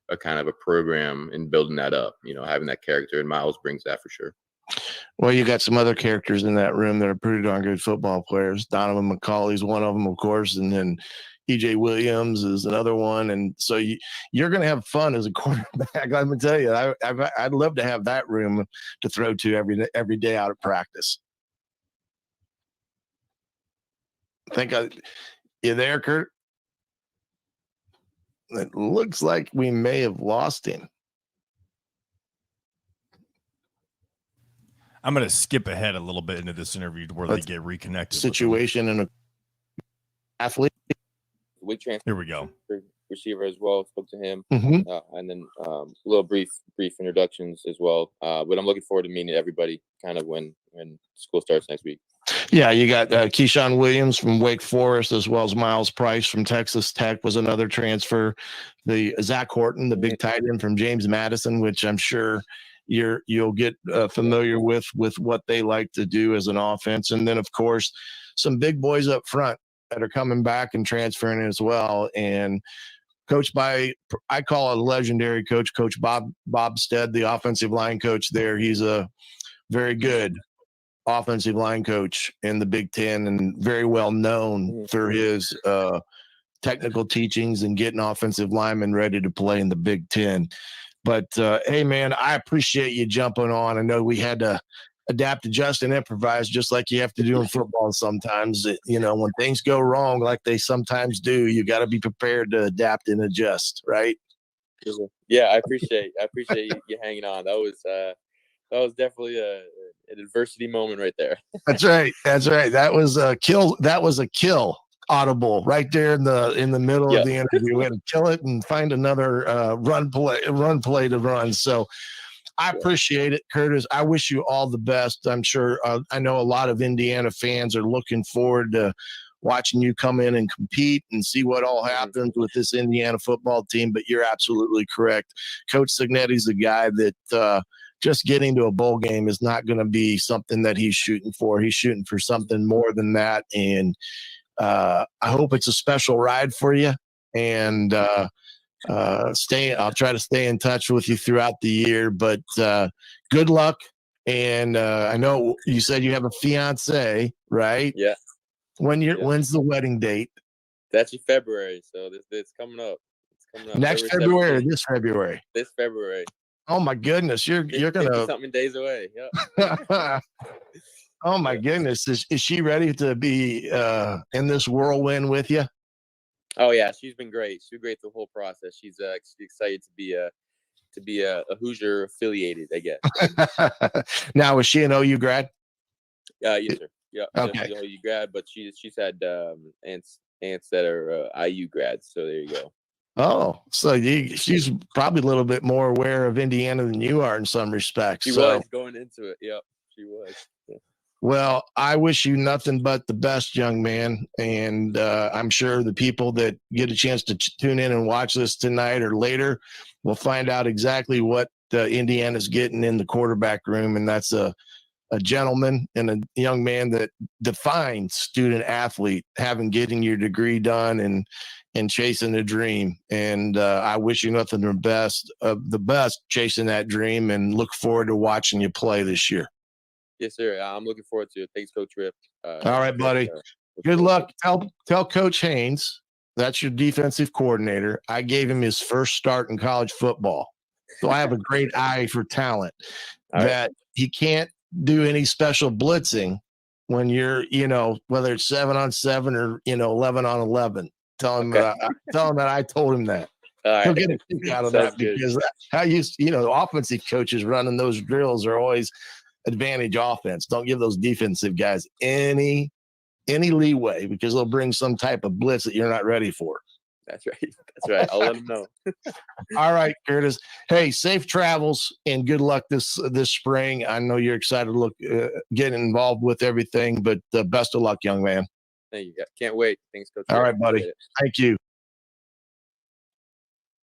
a kind of a program and building that up. Having that character, and Miles brings that for sure. Well, you got some other characters in that room that are pretty darn good football players. Donovan McCauley's one of them, of course, and then EJ Williams is another one. And so you're going to have fun as a quarterback. I'm going to tell you, I'd love to have that room to throw to every day out of practice. You there, Kurt? It looks like we may have lost him. I'm going to skip ahead a little bit into this interview to where they get reconnected. Situation and a athlete. Here we go. Receiver as well. Spoke to him, and then a little brief introductions as well. But I'm looking forward to meeting everybody kind of when school starts next week. Yeah, you got Keyshawn Williams from Wake Forest, as well as Miles Price from Texas Tech was another transfer. The Zach Horton, the big tight end from James Madison, which I'm sure you'll get familiar with what they like to do as an offense. And then, of course, some big boys up front that are coming back and transferring as well. And coached by, I call it a legendary coach, Coach Bob Stead, the offensive line coach there. He's a very good offensive line coach in the Big Ten and very well known for his technical teachings and getting offensive linemen ready to play in the Big Ten. But hey, man, I appreciate you jumping on. I know we had to adapt, adjust, and improvise, just like you have to do in football sometimes. When things go wrong, like they sometimes do, you got to be prepared to adapt and adjust, right? Yeah, I appreciate you hanging on. That was definitely an adversity moment right there. That's right. That was a kill audible right there in the middle of the interview. We had to kill it and find another run play to run. So I appreciate it, Curtis. I wish you all the best. I'm sure I know a lot of Indiana fans are looking forward to watching you come in and compete and see what all happens with this Indiana football team. But you're absolutely correct. Coach Signetti's a guy that just getting to a bowl game is not going to be something that he's shooting for. He's shooting for something more than that. And I hope it's a special ride for you. And I'll try to stay in touch with you throughout the year. But good luck. And I know you said you have a fiance, right? Yeah. When's the wedding date? That's in February, so it's coming up. Next February or this February? This February. Oh my goodness, you're gonna something days away. Yeah. Oh my goodness, is she ready to be in this whirlwind with you? Oh yeah, she's been great. She's been great the whole process. She's excited to be a Hoosier affiliated, I guess. Now, is she an OU grad? Yes, sir. Yeah. Okay. She's an OU grad, but she's had aunts that are IU grads. So there you go. Oh, so she's probably a little bit more aware of Indiana than you are in some respects. She was going into it. Yep, she was. Yeah. Well, I wish you nothing but the best, young man. And I'm sure the people that get a chance to tune in and watch this tonight or later will find out exactly what Indiana's getting in the quarterback room. And that's a gentleman and a young man that defines student athlete, getting your degree done and chasing a dream. And I wish you nothing but the best chasing that dream, and look forward to watching you play this year. Yes, sir. I'm looking forward to it. Thanks, Coach Rip. All right, buddy. Good luck. Tell Coach Haynes, that's your defensive coordinator, I gave him his first start in college football. So I have a great eye for talent. That he can't do any special blitzing when you're, whether it's 7-on-7 or 11-on-11. Tell him that I told him that. He'll get a kick out of that because I used, offensive coaches running those drills are always advantage offense. Don't give those defensive guys any leeway because they'll bring some type of blitz that you're not ready for. That's right. That's right. I'll let them know. All right, Curtis. Hey, safe travels and good luck this spring. I know you're excited to look getting involved with everything, but best of luck, young man. Thank you. Can't wait. Thanks, Coach. All right, buddy. Thank you.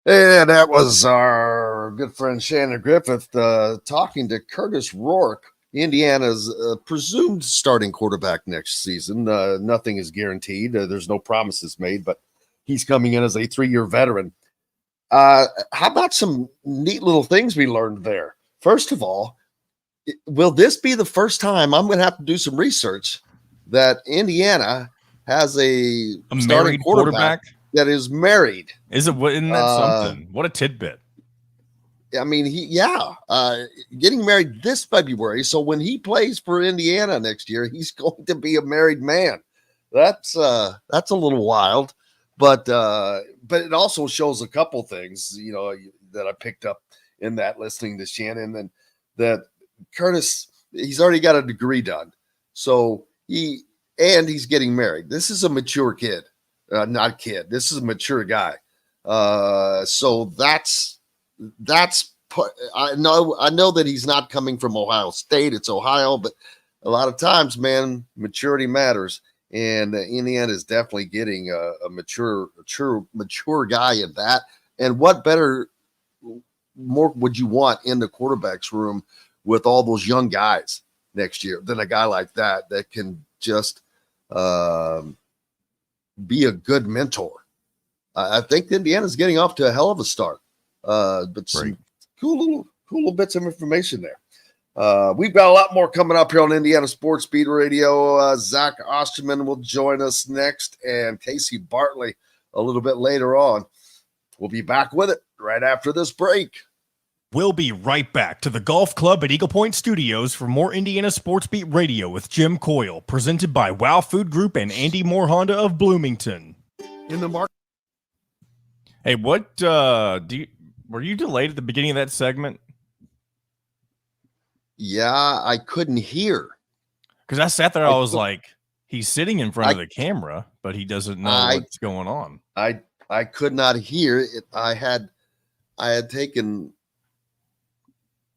And that was our good friend Shannon Griffith talking to Curtis Rourke, Indiana's presumed starting quarterback next season. Nothing is guaranteed. There's no promises made, but he's coming in as a 3-year veteran. How about some neat little things we learned there? First of all, will this be the first time, I'm going to have to do some research, that Indiana has a starting quarterback that is married? Isn't that something? What a tidbit. I mean, getting married this February. So when he plays for Indiana next year, he's going to be a married man. That's a little wild, but it also shows a couple things, that I picked up in that listening to Shannon, and that Curtis, he's already got a degree done. So he's getting married. This is a mature kid. This is a mature guy. So I know that he's not coming from Ohio State. It's Ohio, but a lot of times, man, maturity matters. And Indiana is definitely getting a mature guy in that. And what more would you want in the quarterback's room with all those young guys next year than a guy like that can just be a good mentor? I think Indiana's getting off to a hell of a start. But some cool little bits of information there. We've got a lot more coming up here on Indiana Sports Beat Radio. Zach Osterman will join us next, and Casey Bartley a little bit later on. We'll be back with it right after this break. We'll be right back to the Golf Club at Eagle Point Studios for more Indiana Sports Beat Radio with Jim Coyle, presented by Wow Food Group and Andy Moore Honda of Bloomington. In the market. Hey, what were you delayed at the beginning of that segment? Yeah, I couldn't hear. Because I sat there, I was like, he's sitting in front of the camera, but he doesn't know what's going on. I could not hear it. I had taken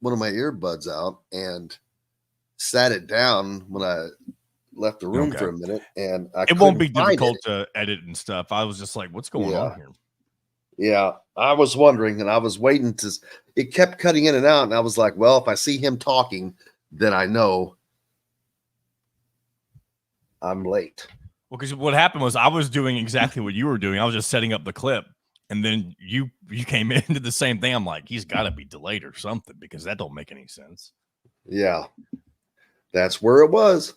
one of my earbuds out and sat it down when I left the room for a minute, and it won't be difficult to edit and stuff. I was just like, what's going on here? Yeah, I was wondering, and I was waiting it kept cutting in and out, and I was like, well, if I see him talking, then I know I'm late. Well, because what happened was I was doing exactly what you were doing. I was just setting up the clip, and then you came into the same thing. I'm like, he's got to be delayed or something, because that don't make any sense. Yeah, that's where it was.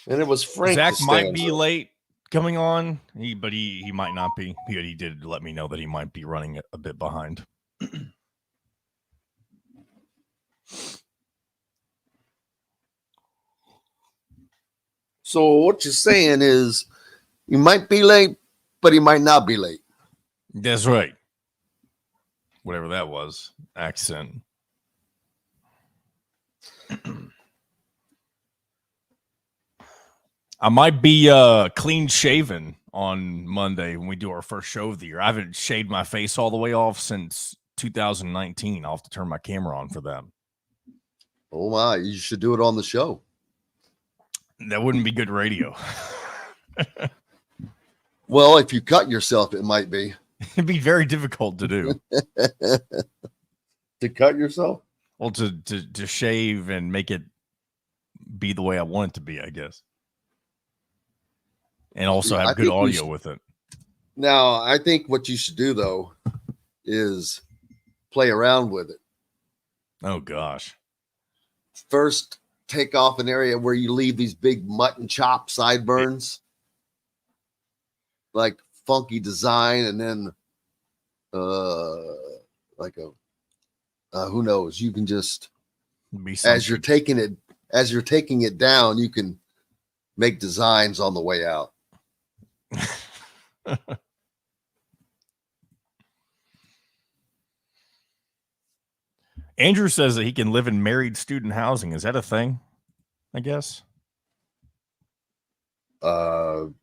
And it was Frank. Zach might be Costanza. late coming on, but he might not be. He did let me know that he might be running a bit behind. So what you're saying is you might be late, but he might not be late. That's right. Whatever that was, accent. I might be clean shaven on Monday when we do our first show of the year. I haven't shaved my face all the way off since 2019. I'll have to turn my camera on for that. Oh my, you should do it on the show. That wouldn't be good radio. Well, if you cut yourself, it might be. It'd be very difficult to do. To cut yourself? Well, to shave and make it be the way I want it to be, I guess. And also have good audio with it. Now, I think what you should do, though, is play around with it. Oh, gosh. First, take off an area where you leave these big mutton chop sideburns. Like funky design, and then like a who knows, you can just as you're taking it down, you can make designs on the way out. Andrew says that he can live in married student housing. Is that a thing? I guess. I'm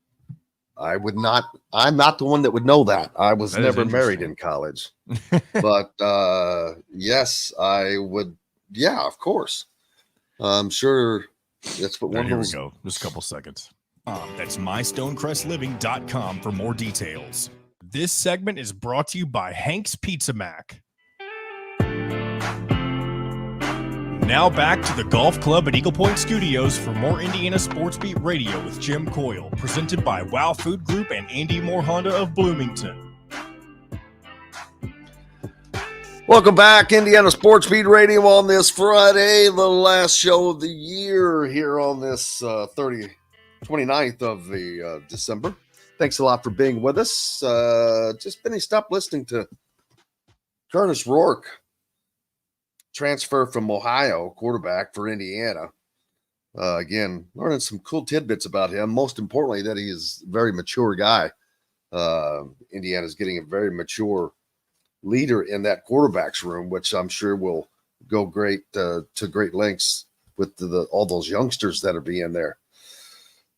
not the one that would know that. I was never married in college. But yes, I would. Yeah, of course. I'm sure that's what one of those. Here we go. Just a couple seconds. That's mystonecrestliving.com for more details. This segment is brought to you by Hank's Pizza Mac. Now back to the Golf Club at Eagle Point Studios for more Indiana Sports Beat Radio with Jim Coyle, presented by Wow Food Group and Andy Moore Honda of Bloomington. Welcome back, Indiana Sports Beat Radio on this Friday, the last show of the year here on this 29th of the December. Thanks a lot for being with us. Just finished up listening to Curtis Rourke, transfer from Ohio, quarterback for Indiana. Again, learning some cool tidbits about him. Most importantly, that he is a very mature guy. Indiana's getting a very mature leader in that quarterback's room, which I'm sure will go great to great lengths with all those youngsters that'll be in there.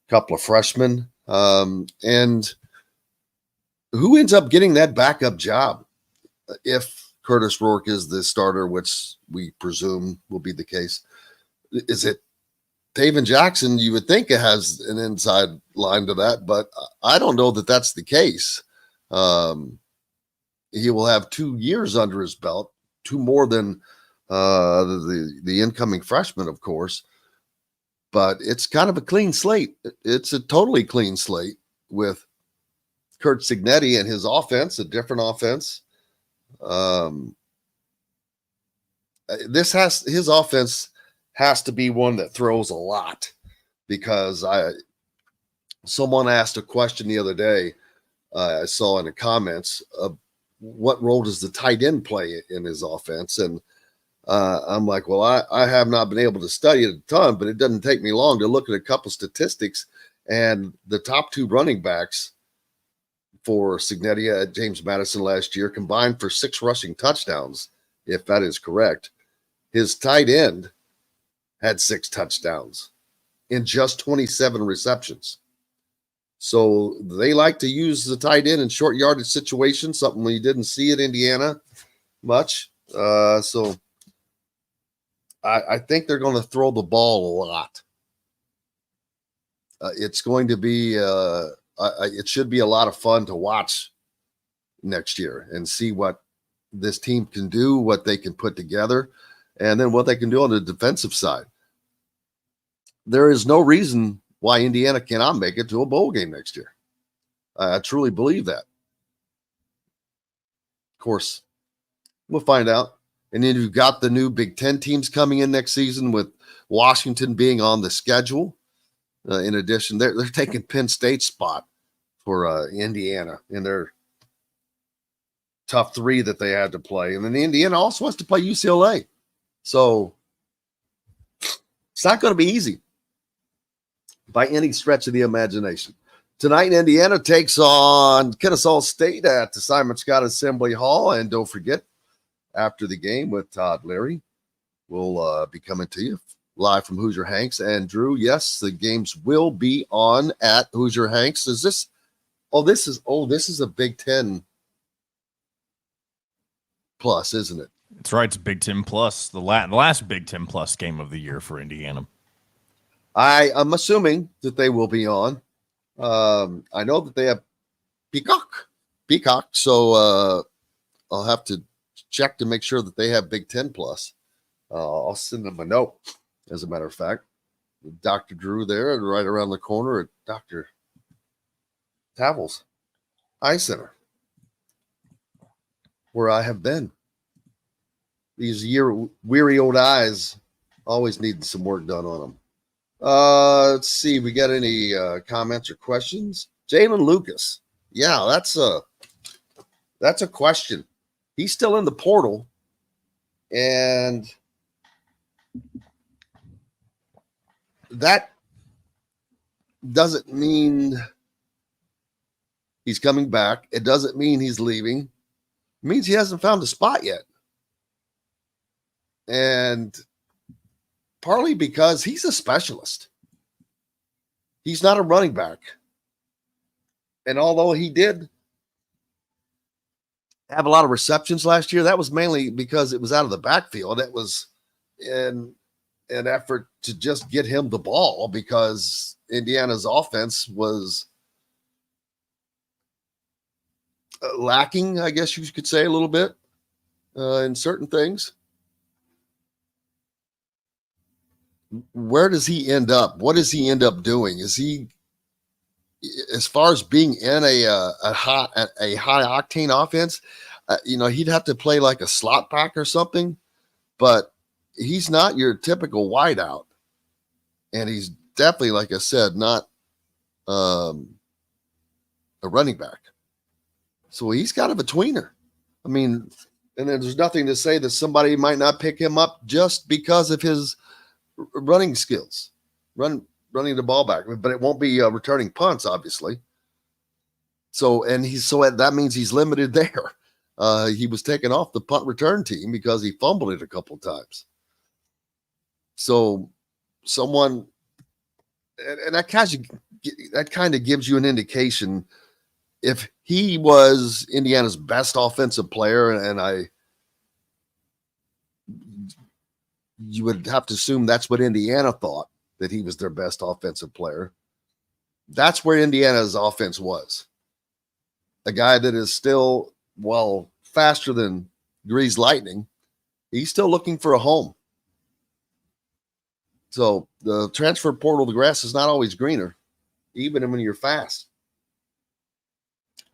A couple of freshmen. And who ends up getting that backup job if Curtis Rourke is the starter, which we presume will be the case? Is it Taven Jackson? You would think it has an inside line to that, but I don't know that that's the case. He will have 2 years under his belt, 2 more than the incoming freshman, of course. But it's kind of a clean slate. It's a totally clean slate with Kurt Cignetti and his offense, a different offense. His offense has to be one that throws a lot, because someone asked a question the other day, I saw in the comments, what role does the tight end play in his offense? And I'm like, well, I have not been able to study it a ton, but it doesn't take me long to look at a couple statistics, and the top 2 running backs for Cignetti at James Madison last year combined for 6 rushing touchdowns, if that is correct. His tight end had 6 touchdowns in just 27 receptions. So they like to use the tight end in short yardage situations, something we didn't see at Indiana much. So I think they're going to throw the ball a lot. It's going to be it should be a lot of fun to watch next year and see what this team can do, what they can put together, and then what they can do on the defensive side. There is no reason why Indiana cannot make it to a bowl game next year. I truly believe that. Of course, we'll find out. And then you've got the new Big Ten teams coming in next season, with Washington being on the schedule. In addition, they're taking Penn State's spot for Indiana in their tough 3 that they had to play. And then Indiana also has to play UCLA. So it's not going to be easy by any stretch of the imagination. Tonight, Indiana takes on Kennesaw State at the Simon Scott Assembly Hall. And don't forget, after the game with Todd Leary, we'll be coming to you live from Hoosier Hanks. And Drew, yes, the games will be on at Hoosier Hanks. Is this? This is a Big Ten plus, isn't it? That's right. It's Big Ten plus, the last Big Ten plus game of the year for Indiana. I'm assuming that they will be on. I know that they have Peacock. So I'll have to check to make sure that they have Big Ten plus. I'll send them a note, as a matter of fact. Dr. Drew there, right around the corner at Dr. Tavel's Eye Center, where I have been. These weary old eyes always need some work done on them. Let's see. We got any comments or questions? Jalen Lucas. Yeah, that's a question. He's still in the portal, and that doesn't mean he's coming back. It doesn't mean he's leaving. It means he hasn't found a spot yet. And partly because he's a specialist. He's not a running back. And although he did have a lot of receptions last year, that was mainly because it was out of the backfield. That was in an effort to just get him the ball because Indiana's offense was lacking, I guess you could say, a little bit in certain things. Where does he end up? What does he end up doing? Is he, as far as being in a high octane offense, he'd have to play like a slot back or something, but he's not your typical wideout. And he's definitely, like I said, not a running back. So he's kind of a tweener. I mean, and then there's nothing to say that somebody might not pick him up just because of his running skills, running the ball back, but it won't be returning punts, obviously. So that means he's limited there. He was taken off the punt return team because he fumbled it a couple of times. So someone, and that kind of gives you an indication if he was Indiana's best offensive player, and you would have to assume that's what Indiana thought, that he was their best offensive player. That's where Indiana's offense was. A guy that is still, faster than Grease Lightning. He's still looking for a home. So the transfer portal, the grass is not always greener, even when you're fast.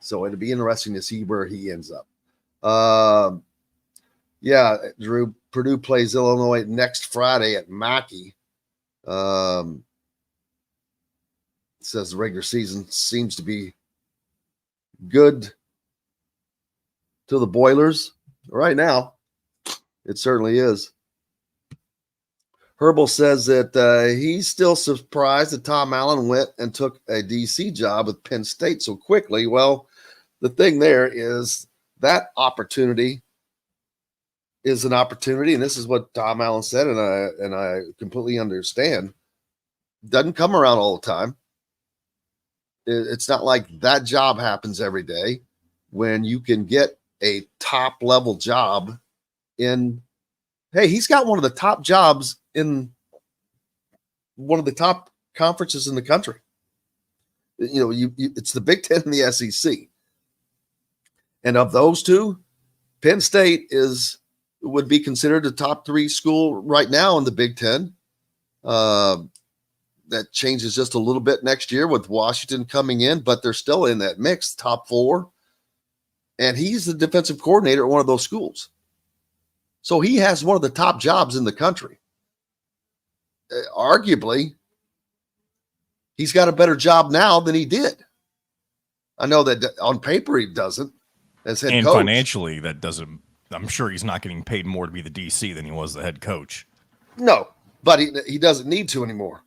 So it'd be interesting to see where he ends up. Drew, Purdue plays Illinois next Friday at Mackey. It says the regular season seems to be good to the Boilers right now. It certainly is. Herbal says that he's still surprised that Tom Allen went and took a DC job with Penn State so quickly. Well, the thing there is that opportunity is an opportunity, and this is what Tom Allen said, and I completely understand. Doesn't come around all the time. It's not like that job happens every day when you can get a top level job in. Hey, he's got one of the top jobs in one of the top conferences in the country. It's the Big Ten and the SEC. And of those two, Penn State would be considered a top 3 school right now in the Big Ten. That changes just a little bit next year with Washington coming in, but they're still in that mix, top 4. And he's the defensive coordinator at one of those schools. So he has one of the top jobs in the country. Arguably, He's got a better job now than he did. I know that on paper he doesn't as head and coach. Financially, that doesn't. I'm sure he's not getting paid more to be the DC than he was the head coach. No, but he doesn't need to anymore.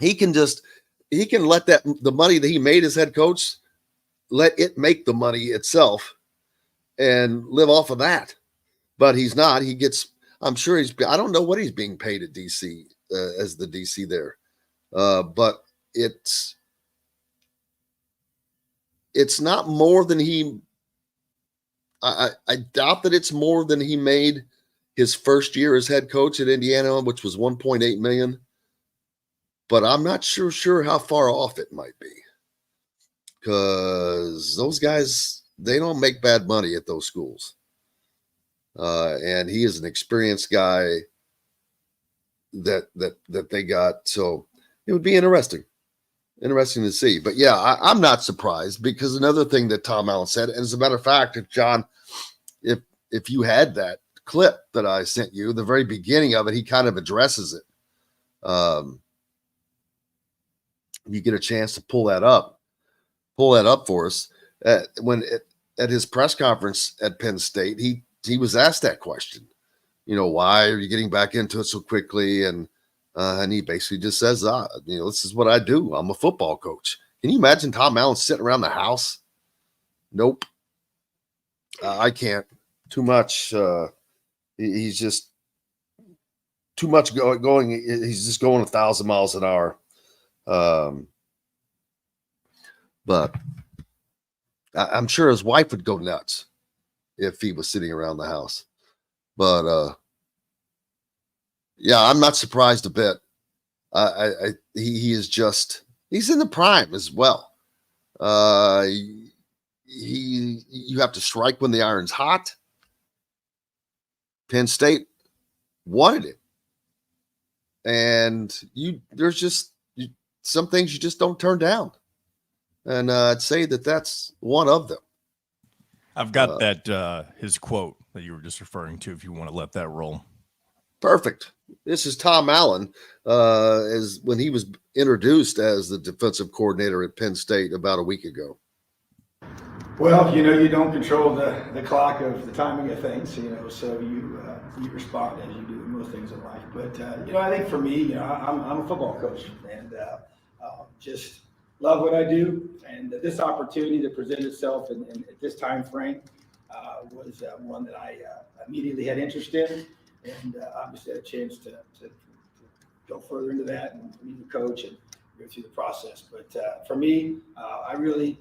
He can let the money that he made as head coach, let it make the money itself and live off of that. But he's not. He gets, I'm sure I don't know what he's being paid at DC as the DC there. But it's not more than I doubt that it's more than he made his first year as head coach at Indiana, which was $1.8 million. But I'm not sure how far off it might be, because those guys, they don't make bad money at those schools. And he is an experienced guy that they got. So it would be interesting to see. But yeah, I'm not surprised, because another thing that Tom Allen said, and as a matter of fact, if you had that clip that I sent you, the very beginning of it, he kind of addresses it. You get a chance to pull that up for us. At his press conference at Penn State, he was asked that question. Why are you getting back into it so quickly? And he basically just says, this is what I do. I'm a football coach. Can you imagine Tom Allen sitting around the house? Nope. I can't. Too much. He's just too much going. He's just going 1,000 miles an hour. But I'm sure his wife would go nuts if he was sitting around the house. But yeah, I'm not surprised a bit. He is he's in the prime as well. You have to strike when the iron's hot. Penn State wanted it, and there's just some things you just don't turn down, and I'd say that's one of them. I've got that his quote that you were just referring to, if you want to let that roll. Perfect. This is Tom Allen, as when he was introduced as the defensive coordinator at Penn State about a week ago. Well, you don't control the clock of the timing of things, so you respond as you do in most things in life. But, I think for me, I'm a football coach, and just love what I do. And this opportunity to present itself at this time frame was one that I immediately had interest in, and obviously had a chance to go further into that and meet the coach and go through the process. But for me, I really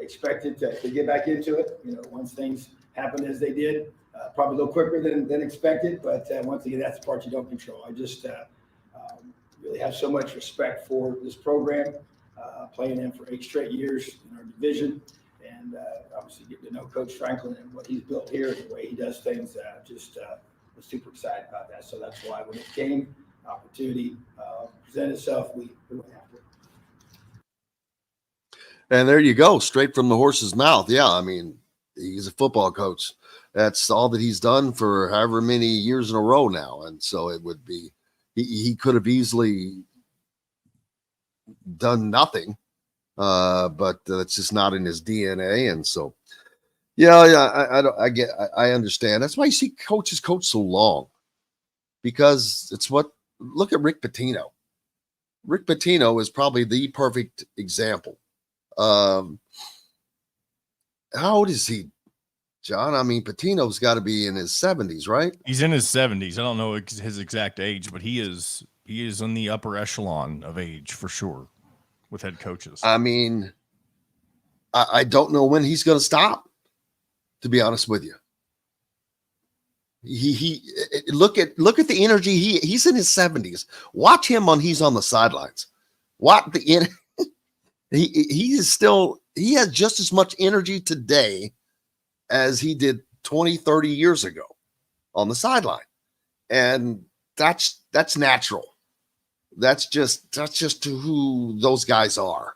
expected to get back into it. Once things happened as they did, probably a little quicker than expected. But once again, that's the part you don't control. I just really have so much respect for this program, playing in for 8 straight years in our division, and obviously getting to know Coach Franklin and what he's built here and the way he does things. Was super excited about that. So that's why when it came, opportunity presented itself, we went after it. And there you go, straight from the horse's mouth. Yeah, I mean, he's a football coach. That's all that he's done for however many years in a row now. And so it would be, he could have easily done nothing, but it's just not in his DNA. And so, I understand. That's why you see coaches coach so long, because look at Rick Pitino. Rick Pitino is probably the perfect example. How old is he, John? I mean, Patino's got to be in his 70s, right? He's in his 70s. I don't know his exact age, but he is in the upper echelon of age for sure with head coaches. I mean, I don't know when he's going to stop, to be honest with you. He look at the energy. He's in his 70s. Watch him he's on the sidelines. What the he has just as much energy today as he did 20, 30 years ago on the sideline. And that's natural. That's just who those guys are.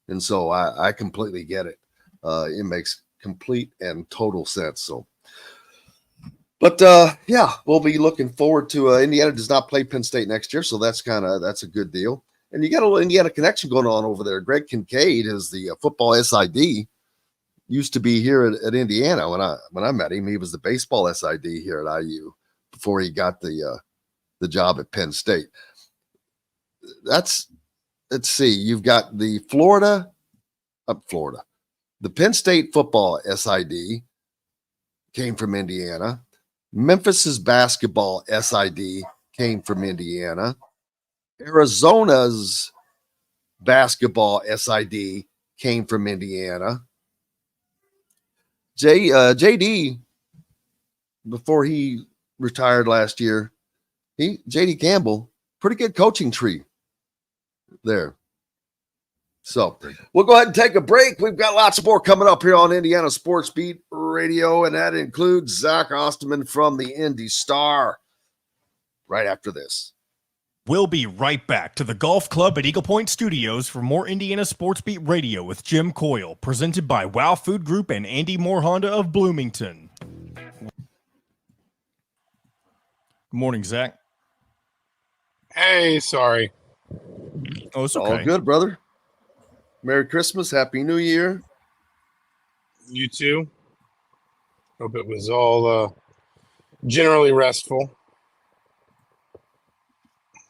And so I completely get it. It makes complete and total sense. So, but we'll be looking forward to Indiana does not play Penn State next year. So that's a good deal. And you got a little Indiana connection going on over there. Greg Kincaid is the football SID. Used to be here at Indiana when I met him. He was the baseball SID here at IU before he got the job at Penn State. Let's see. You've got the Florida. The Penn State football SID came from Indiana. Memphis's basketball SID came from Indiana. Arizona's basketball SID came from Indiana. JD, before he retired last year, JD Campbell, pretty good coaching tree there. So we'll go ahead and take a break. We've got lots more coming up here on Indiana Sports Beat Radio, and that includes Zach Osterman from the Indy Star right after this. We'll be right back to the Golf Club at Eagle Point Studios for more Indiana Sports Beat Radio with Jim Coyle, presented by Wow Food Group and Andy Moore Honda of Bloomington. Good morning, Zach. Hey, sorry. Oh, it's okay. All good, brother. Merry Christmas. Happy New Year. You too. Hope it was all generally restful.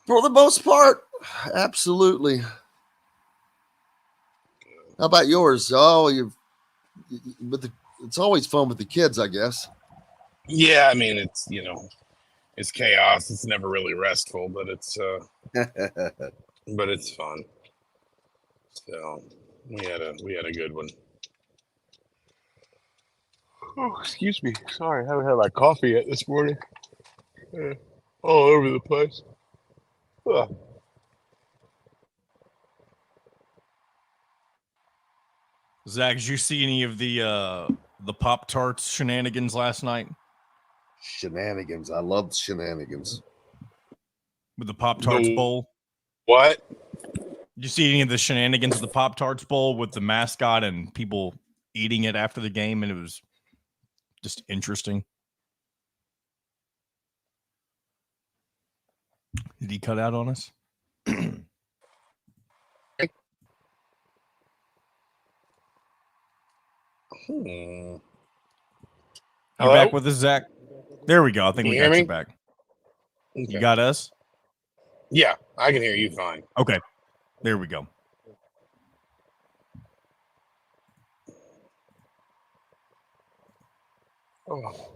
For the most part, absolutely. How about yours? Oh, it's always fun with the kids, I guess. Yeah, I mean, it's, it's chaos. It's never really restful, but it's but it's fun. So we had a good one. Oh, excuse me. Sorry, I haven't had my coffee yet this morning. All over the place. Ugh. Zach, did you see any of the Pop-Tarts shenanigans last night? Shenanigans. I love shenanigans. With the Pop-Tarts Bowl? What? Did you see any of the shenanigans of the Pop-Tarts Bowl with the mascot and people eating it after the game? And it was just interesting. Did he cut out on us? You back with us, Zach? There we go. I think we got you back. Okay. You got us? Yeah, I can hear you fine. Okay. There we go. Oh.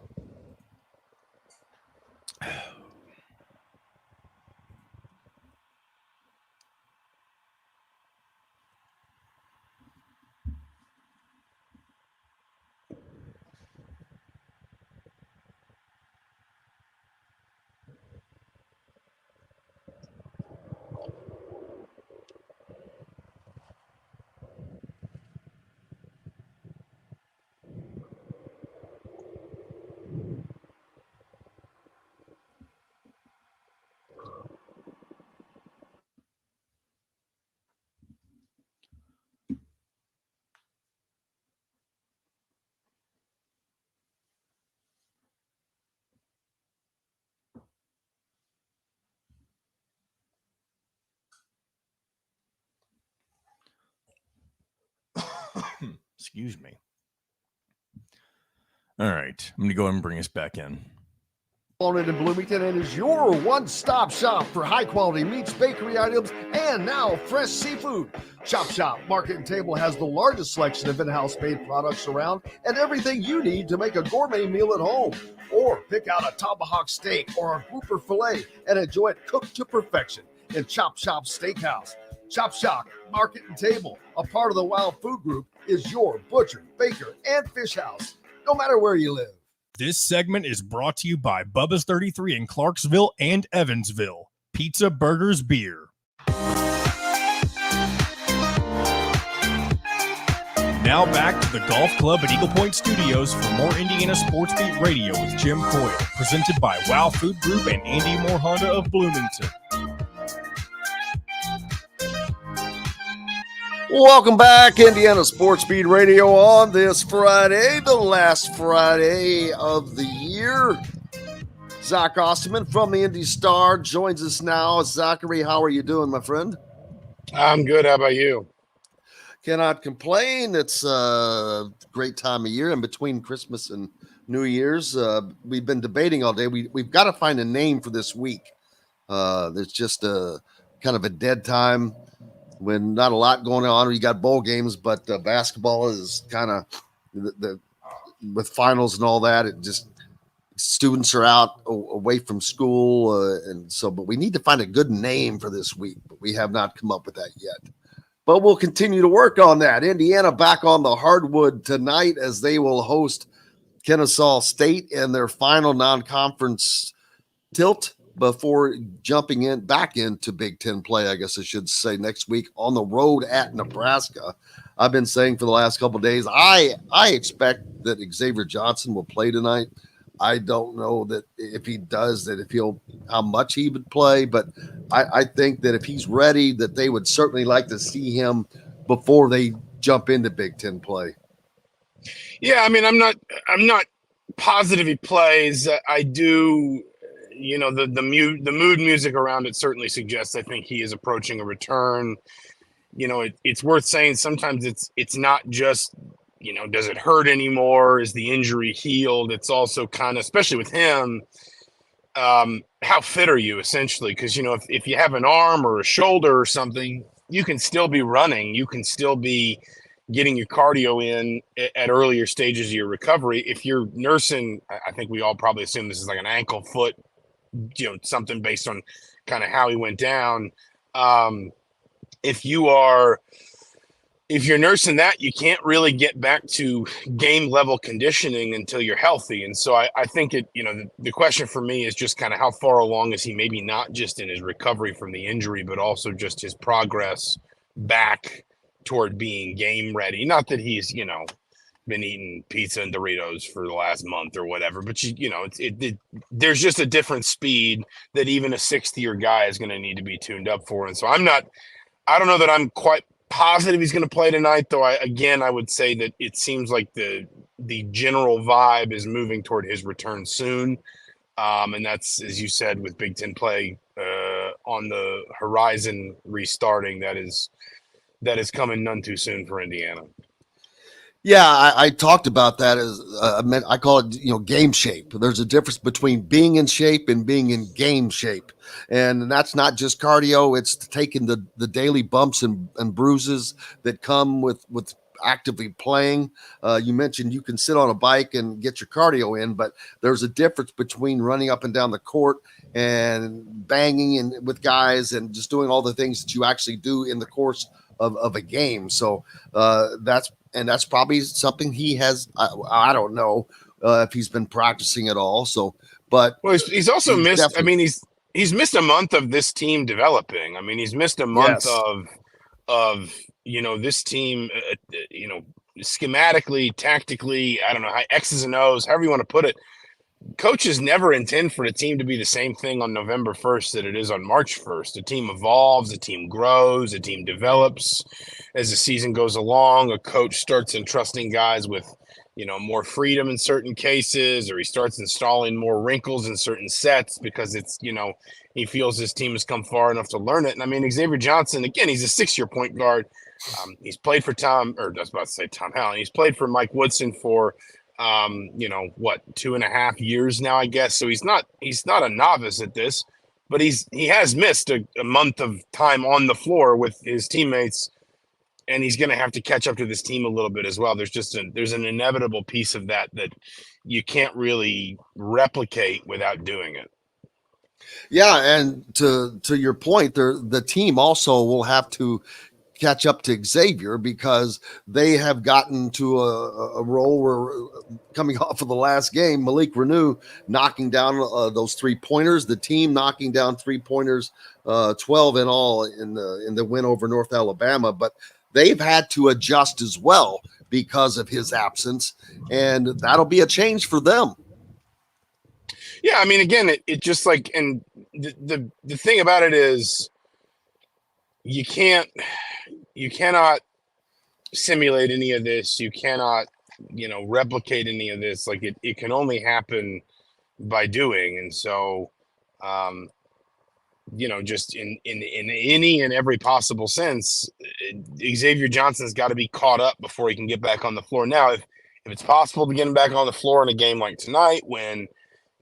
Excuse me. All right. I'm going to go ahead and bring us back in. In Bloomington, and is your one-stop shop for high-quality meats, bakery items, and now fresh seafood. Chop Shop Market and Table has the largest selection of in-house made products around and everything you need to make a gourmet meal at home. Or pick out a tomahawk steak or a grouper filet and enjoy it cooked to perfection in Chop Shop Steakhouse. Chop Shop Market and Table, a part of the Wild Food Group, is your butcher, baker, and fish house, no matter where you live. This segment is brought to you by Bubba's 33 in Clarksville and Evansville. Pizza, burgers, beer. Now back to the Golf Club at Eagle Point Studios for more Indiana Sports Beat Radio with Jim Coyle, presented by Wow Food Group and Andy Moore Honda of Bloomington. Welcome back, Indiana Sports Beat Radio on this Friday, the last Friday of the year. Zach Osterman from the Indy Star joins us now. Zachary, how are you doing, my friend? I'm good. How about you? Cannot complain. It's a great time of year in between Christmas and New Year's. We've been debating all day. We've got to find a name for this week. There's just a kind of a dead time when not a lot going on. You got bowl games, but basketball is kind of the with finals and all that. It just students are out away from school, and so. But we need to find a good name for this week. But we have not come up with that yet. But we'll continue to work on that. Indiana back on the hardwood tonight as they will host Kennesaw State in their final non-conference tilt before jumping back into Big Ten play, I guess I should say, next week on the road at Nebraska. I've been saying for the last couple of days, I expect that Xavier Johnson will play tonight. I don't know that if he does, that if how much he would play, but I think that if he's ready, that they would certainly like to see him before they jump into Big Ten play. Yeah, I mean, I'm not positive he plays. I do, the mood music around it certainly suggests I think he is approaching a return. It's worth saying sometimes it's not just, does it hurt anymore? Is the injury healed? It's also kind of, especially with him, how fit are you essentially? Because, if you have an arm or a shoulder or something, you can still be running. You can still be getting your cardio in at earlier stages of your recovery. If you're nursing, I think we all probably assume this is like an ankle, foot, something based on kind of how he went down. If you're nursing that, you can't really get back to game level conditioning until you're healthy. And so I think the question for me is just kind of how far along is he, maybe not just in his recovery from the injury, but also just his progress back toward being game ready. Not that he's, been eating pizza and Doritos for the last month or whatever, but there's just a different speed that even a sixth-year guy is going to need to be tuned up for. And so I don't know that I'm quite positive he's going to play tonight, though. I would say that it seems like the general vibe is moving toward his return soon, and that's, as you said, with Big Ten play on the horizon restarting. That is coming none too soon for Indiana. Yeah, I talked about that as I call it, game shape. There's a difference between being in shape and being in game shape. And that's not just cardio. It's taking the daily bumps and bruises that come with actively playing. You mentioned you can sit on a bike and get your cardio in, but there's a difference between running up and down the court and banging with guys and just doing all the things that you actually do in the course of a game. So that's probably something he has. I don't know if he's been practicing at all. So, but he's also missed. Definitely. I mean, he's missed a month of this team developing. I mean, he's missed a month of this team. Schematically, tactically, I don't know, X's and O's, however you want to put it. Coaches never intend for a team to be the same thing on November 1st that it is on March 1st. A team evolves, a team grows, a team develops as the season goes along. A coach starts entrusting guys with, more freedom in certain cases, or he starts installing more wrinkles in certain sets because it's, he feels his team has come far enough to learn it. And I mean, Xavier Johnson, again, he's a 6-year point guard. He's played for Tom Allen. He's played for Mike Woodson for 2.5 years now, I guess. So he's not a novice at this, but he has missed a month of time on the floor with his teammates, and he's going to have to catch up to this team a little bit as well. There's an inevitable piece of that you can't really replicate without doing it. Yeah, and to your point, the team also will have to catch up to Xavier because they have gotten to a role where, coming off of the last game, Malik Renew knocking down those 3-pointers, the team knocking down 3-pointers, 12 in all in the win over North Alabama, but they've had to adjust as well because of his absence, and that'll be a change for them. Yeah, I mean, again, it just like, and the thing about it is you cannot simulate any of this. You cannot, replicate any of this. Like it can only happen by doing. And so, just in any and every possible sense, Xavier Johnson's got to be caught up before he can get back on the floor. Now, if it's possible to get him back on the floor in a game like tonight, when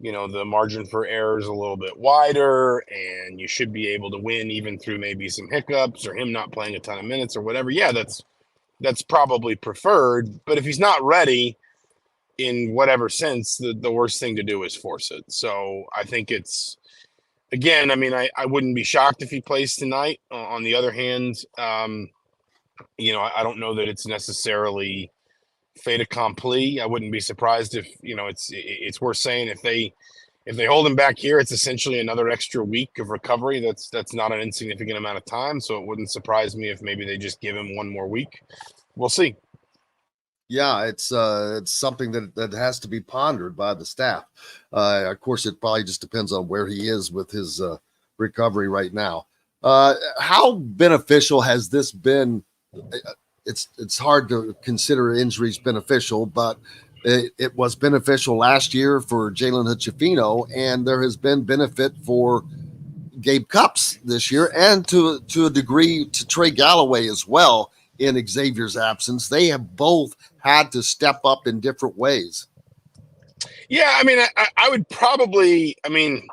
the margin for error is a little bit wider, and you should be able to win even through maybe some hiccups or him not playing a ton of minutes or whatever. Yeah, that's probably preferred. But if he's not ready in whatever sense, the worst thing to do is force it. So I think it's, again, I mean, I wouldn't be shocked if he plays tonight. On the other hand, I don't know that it's necessarily fait accompli. I wouldn't be surprised if, it's worth saying if they hold him back here, it's essentially another extra week of recovery. That's not an insignificant amount of time. So it wouldn't surprise me if maybe they just give him one more week. We'll see. Yeah, it's something that has to be pondered by the staff. Of course, it probably just depends on where he is with his recovery right now. How beneficial has this been? It's hard to consider injuries beneficial, but it was beneficial last year for Jalen Hood-Schifino, and there has been benefit for Gabe Cupps this year, and to a degree to Trey Galloway as well. In Xavier's absence, they have both had to step up in different ways. Yeah, I mean, I would probably,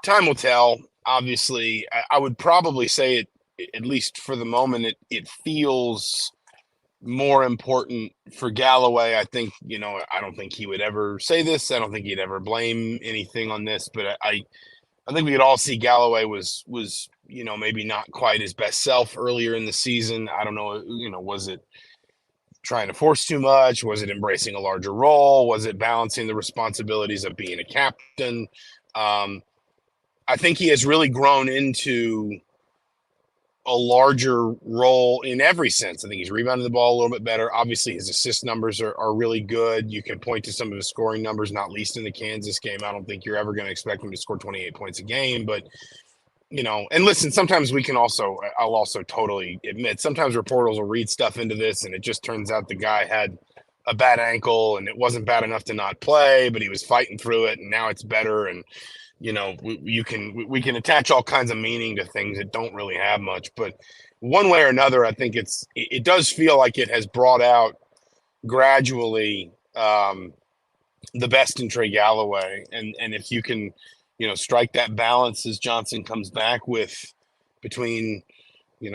time will tell. Obviously, I would probably say it, at least for the moment, it feels more important for Galloway. I think, I don't think he would ever say this. I don't think he'd ever blame anything on this, but I think we could all see Galloway was maybe not quite his best self earlier in the season. I don't know, was it trying to force too much? Was it embracing a larger role? Was it balancing the responsibilities of being a captain? I think he has really grown into a larger role in every sense. I think he's rebounding the ball a little bit better. Obviously, his assist numbers are really good. You can point to some of his scoring numbers, not least in the Kansas game. I don't think you're ever going to expect him to score 28 points a game, but and listen, sometimes I'll also totally admit, sometimes reporters will read stuff into this and it just turns out the guy had a bad ankle and it wasn't bad enough to not play, but he was fighting through it and now it's better. And, we can attach all kinds of meaning to things that don't really have much, but one way or another, I think it does feel like it has brought out gradually the best in Trey Galloway. And if you can, strike that balance as Johnson comes back with between,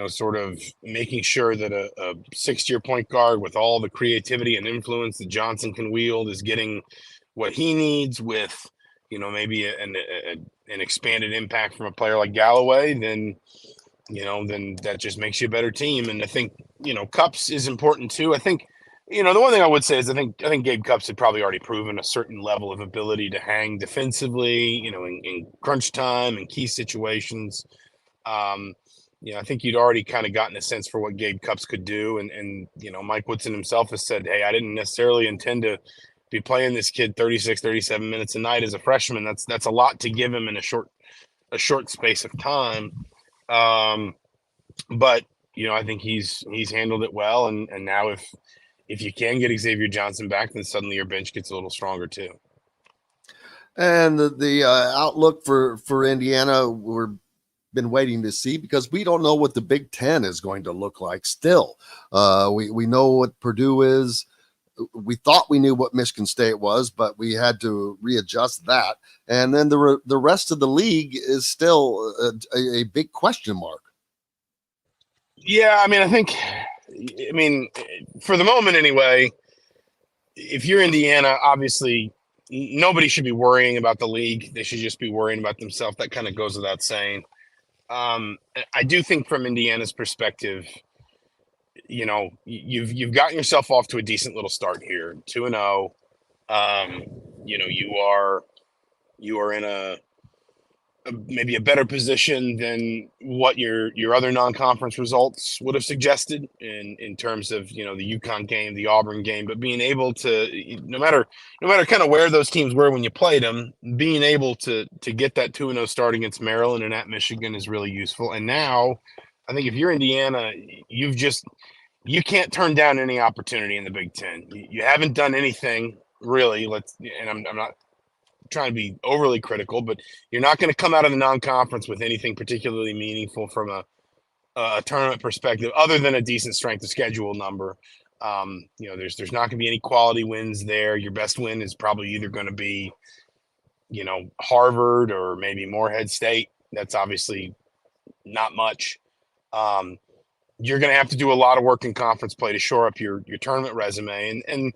sort of making sure that a sixth-year point guard with all the creativity and influence that Johnson can wield is getting what he needs with, maybe an expanded impact from a player like Galloway, then that just makes you a better team. And I think, Cupps is important too. I think, the one thing I would say is I think Gabe Cupps had probably already proven a certain level of ability to hang defensively, in crunch time and key situations. I think you'd already kind of gotten a sense for what Gabe Cupps could do. And Mike Woodson himself has said, hey, I didn't necessarily intend to be playing this kid 36, 37 minutes a night as a freshman. That's a lot to give him in a short space of time. But, I think he's handled it well. And now if you can get Xavier Johnson back, then suddenly your bench gets a little stronger too. And the outlook for Indiana, we're been waiting to see because we don't know what the Big Ten is going to look like still. We know what Purdue is. We thought we knew what Michigan State was, but we had to readjust that. And then the rest of the league is still a big question mark. Yeah, I think for the moment anyway, if you're Indiana, obviously nobody should be worrying about the league. They should just be worrying about themselves. That kind of goes without saying. I do think from Indiana's perspective, you've gotten yourself off to a decent little start here, 2-0. You are in a maybe a better position than what your other non-conference results would have suggested in terms of the UConn game, the Auburn game, but being able to no matter kind of where those teams were when you played them, being able to get that 2-0 start against Maryland and at Michigan is really useful. And now I think if you're Indiana, you can't turn down any opportunity in the Big Ten. You haven't done anything really. I'm not trying to be overly critical, but you're not going to come out of the non-conference with anything particularly meaningful from a tournament perspective, other than a decent strength of schedule number. There's not going to be any quality wins there. Your best win is probably either going to be, Harvard or maybe Morehead State. That's obviously not much. You're going to have to do a lot of work in conference play to shore up your tournament resume. And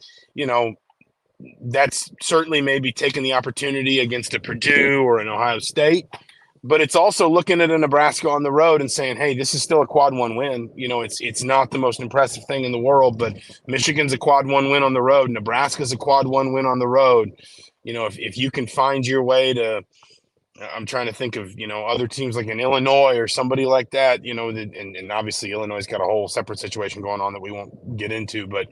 that's certainly maybe taking the opportunity against a Purdue or an Ohio State, but it's also looking at a Nebraska on the road and saying, hey, this is still a quad one win. It's not the most impressive thing in the world, but Michigan's a quad one win on the road. Nebraska's a quad one win on the road. If you can find your way to, I'm trying to think of, other teams like in Illinois or somebody like that, and obviously Illinois' got a whole separate situation going on that we won't get into, but,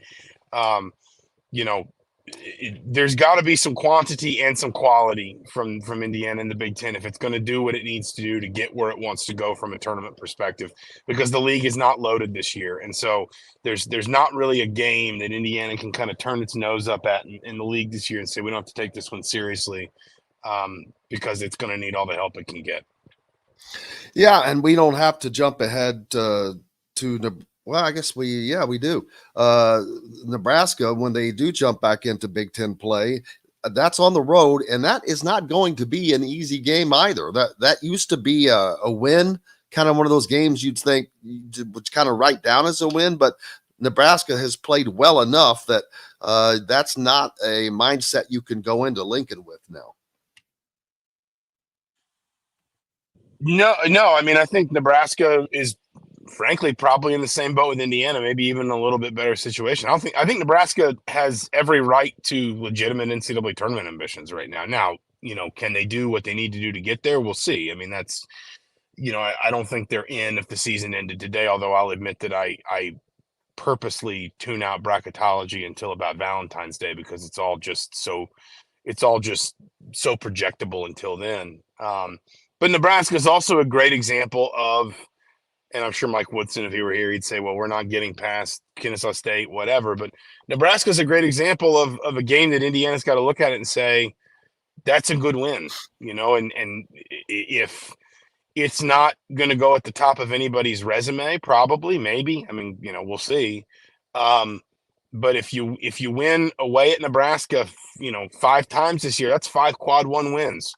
there's got to be some quantity and some quality from Indiana in the Big Ten if it's going to do what it needs to do to get where it wants to go from a tournament perspective, because the league is not loaded this year. And so there's not really a game that Indiana can kind of turn its nose up at in the league this year and say, we don't have to take this one seriously, because it's going to need all the help it can get. Yeah, and we don't have to jump ahead well, I guess we do. Nebraska, when they do jump back into Big Ten play, that's on the road, and that is not going to be an easy game either. That used to be a win, kind of one of those games you'd think would kind of write down as a win, but Nebraska has played well enough that that's not a mindset you can go into Lincoln with now. No. I mean, I think Nebraska is frankly probably in the same boat with Indiana, maybe even a little bit better situation. I think Nebraska has every right to legitimate NCAA tournament ambitions right now. Now, can they do what they need to do to get there? We'll see. I mean, that's, I don't think they're in if the season ended today, although I'll admit that I purposely tune out bracketology until about Valentine's Day, because it's all just so projectable until then. But Nebraska is also a great example of, and I'm sure Mike Woodson, if he were here, he'd say, well, we're not getting past Kennesaw State, whatever. But Nebraska is a great example of a game that Indiana's got to look at it and say, that's a good win, and if it's not going to go at the top of anybody's resume, probably, maybe, I mean, we'll see. But if you win away at Nebraska, 5 times this year, that's 5 quad one wins.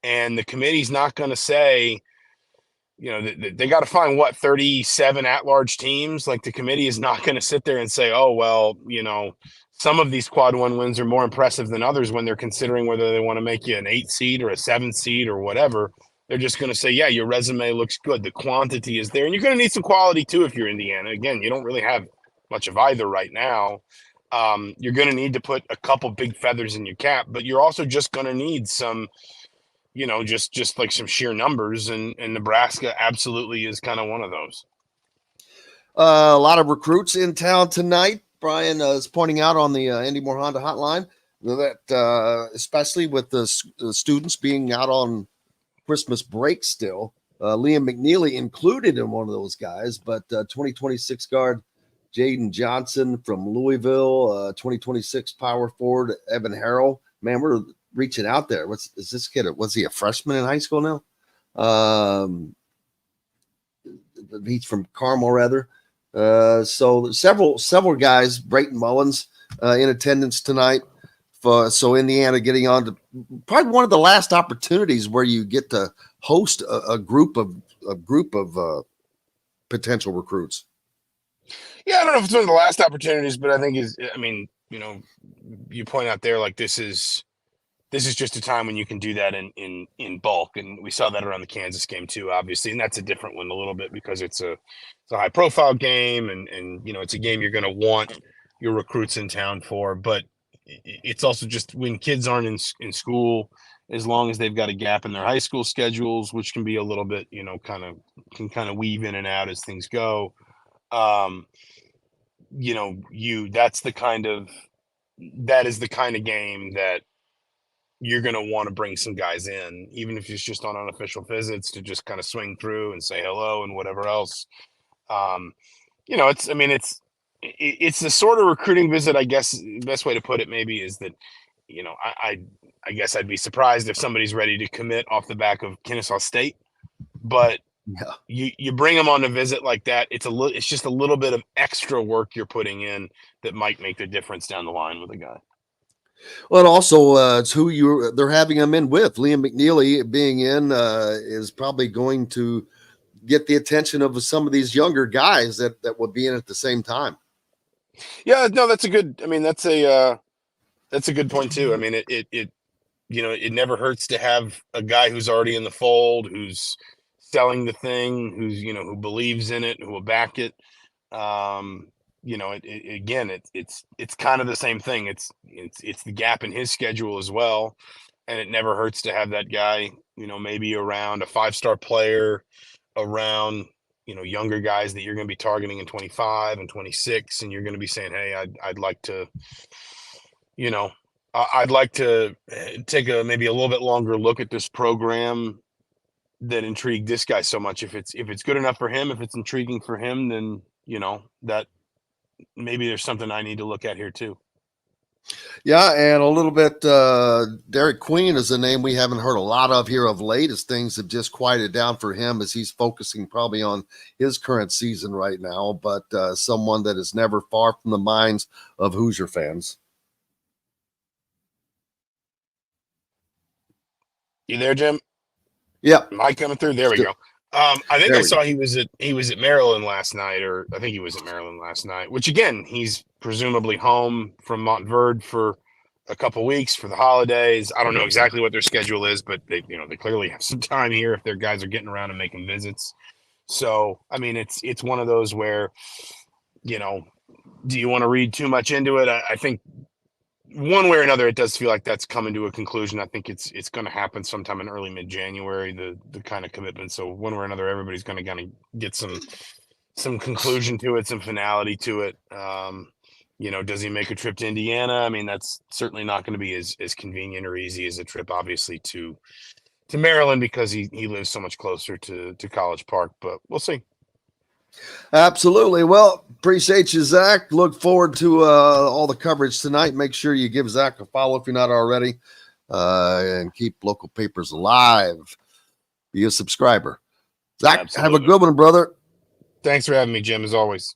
And the committee's not going to say, they got to find 37 at-large teams. Like, the committee is not going to sit there and say, oh, well, some of these quad one wins are more impressive than others when they're considering whether they want to make you an 8 seed or a 7 seed or whatever. They're just going to say, yeah, your resume looks good. The quantity is there. And you're going to need some quality too if you're Indiana. Again, you don't really have much of either right now. You're going to need to put a couple big feathers in your cap, but you're also just going to need some, just like some sheer numbers, and Nebraska absolutely is kind of one of those. A lot of recruits in town tonight. Brian is pointing out on the Indy Moore Honda hotline that especially with the students being out on Christmas break still, Liam McNeely included in one of those guys, but 2026 guard Jaden Johnson from Louisville, 2026 power forward Evan Harrell. Man, we're reaching out there. Is this kid? Was he a freshman in high school now? He's from Carmel, rather. So several guys, Brayton Mullins, in attendance tonight. So Indiana getting on to probably one of the last opportunities where you get to host a group of potential recruits. Yeah, I don't know if it's one of the last opportunities, but I think you point out there, like, this is just a time when you can do that in bulk. And we saw that around the Kansas game too, obviously. And that's a different one a little bit because it's a high profile game and it's a game you're going to want your recruits in town for. But it's also just when kids aren't in school, as long as they've got a gap in their high school schedules, which can be a little bit, can kind of weave in and out as things go. That is the kind of game that you're going to want to bring some guys in, even if it's just on unofficial visits to just kind of swing through and say hello and whatever else. It's the sort of recruiting visit, I guess the best way to put it maybe is that, I guess I'd be surprised if somebody's ready to commit off the back of Kennesaw State. But you bring them on a visit like that, it's just a little bit of extra work you're putting in that might make the difference down the line with a guy. Well, also it's who they're having them in with. Liam McNeely being in is probably going to get the attention of some of these younger guys that will be in at the same time. Yeah, no, that's a good point too. I mean, it never hurts to have a guy who's already in the fold, who's selling the thing, who believes in it, who will back it. It's kind of the same thing. It's the gap in his schedule as well, and it never hurts to have that guy, maybe around a 5-star player, around younger guys that you're going to be targeting in 25 and 26, and you're going to be saying, hey, I'd like to take maybe a little bit longer look at this program that intrigued this guy so much. If it's good enough for him, if it's intriguing for him, then that maybe there's something I need to look at here too. Yeah, and a little bit Derek Queen is a name we haven't heard a lot of here of late, as things have just quieted down for him as he's focusing probably on his current season right now, but someone that is never far from the minds of Hoosier fans. You there, Jim? Yeah. Am I coming through? There we go. I think I saw he was at Maryland last night, or I think he was at Maryland last night, which again, he's presumably home from Montverde for a couple weeks for the holidays. I don't know exactly what their schedule is, but they clearly have some time here if their guys are getting around and making visits. So, I mean, it's one of those where, do you want to read too much into it? I think one way or another, it does feel like that's coming to a conclusion. I think it's going to happen sometime in early mid-January, the kind of commitment. So one way or another, everybody's going to kind of get some conclusion to it, some finality to it. Does he make a trip to Indiana? I mean, that's certainly not going to be as convenient or easy as a trip, obviously, to Maryland, because he lives so much closer to College Park, but we'll see. Absolutely. Well, appreciate you, Zach. Look forward to all the coverage tonight. Make sure you give Zach a follow if you're not already, and keep local papers alive. Be a subscriber. Zach, Absolutely. Have a good one, brother. Thanks for having me, Jim, as always.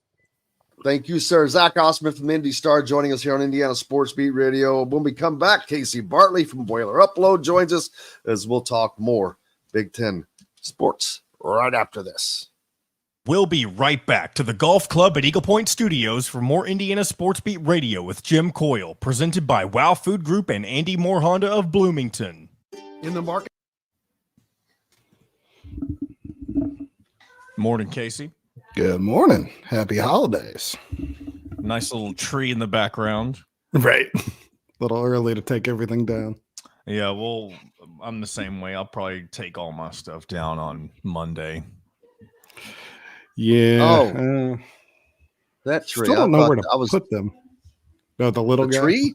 Thank you, sir. Zach Osterman from Indy Star joining us here on Indiana Sports Beat Radio. When we come back, Casey Bartley from Boiler Upload joins us as we'll talk more Big Ten sports right after this. We'll be right back to the Golf Club at Eagle Point Studios for more Indiana Sports Beat Radio with Jim Coyle, presented by Wow Food Group and Andy Moore Honda of Bloomington. In the market. Morning, Casey. Good morning. Happy holidays. Nice little tree in the background. Right. A little early to take everything down. Yeah, well, I'm the same way. I'll probably take all my stuff down on Monday. Yeah. That tree. Still don't know where to put them. No, the little guy. Tree?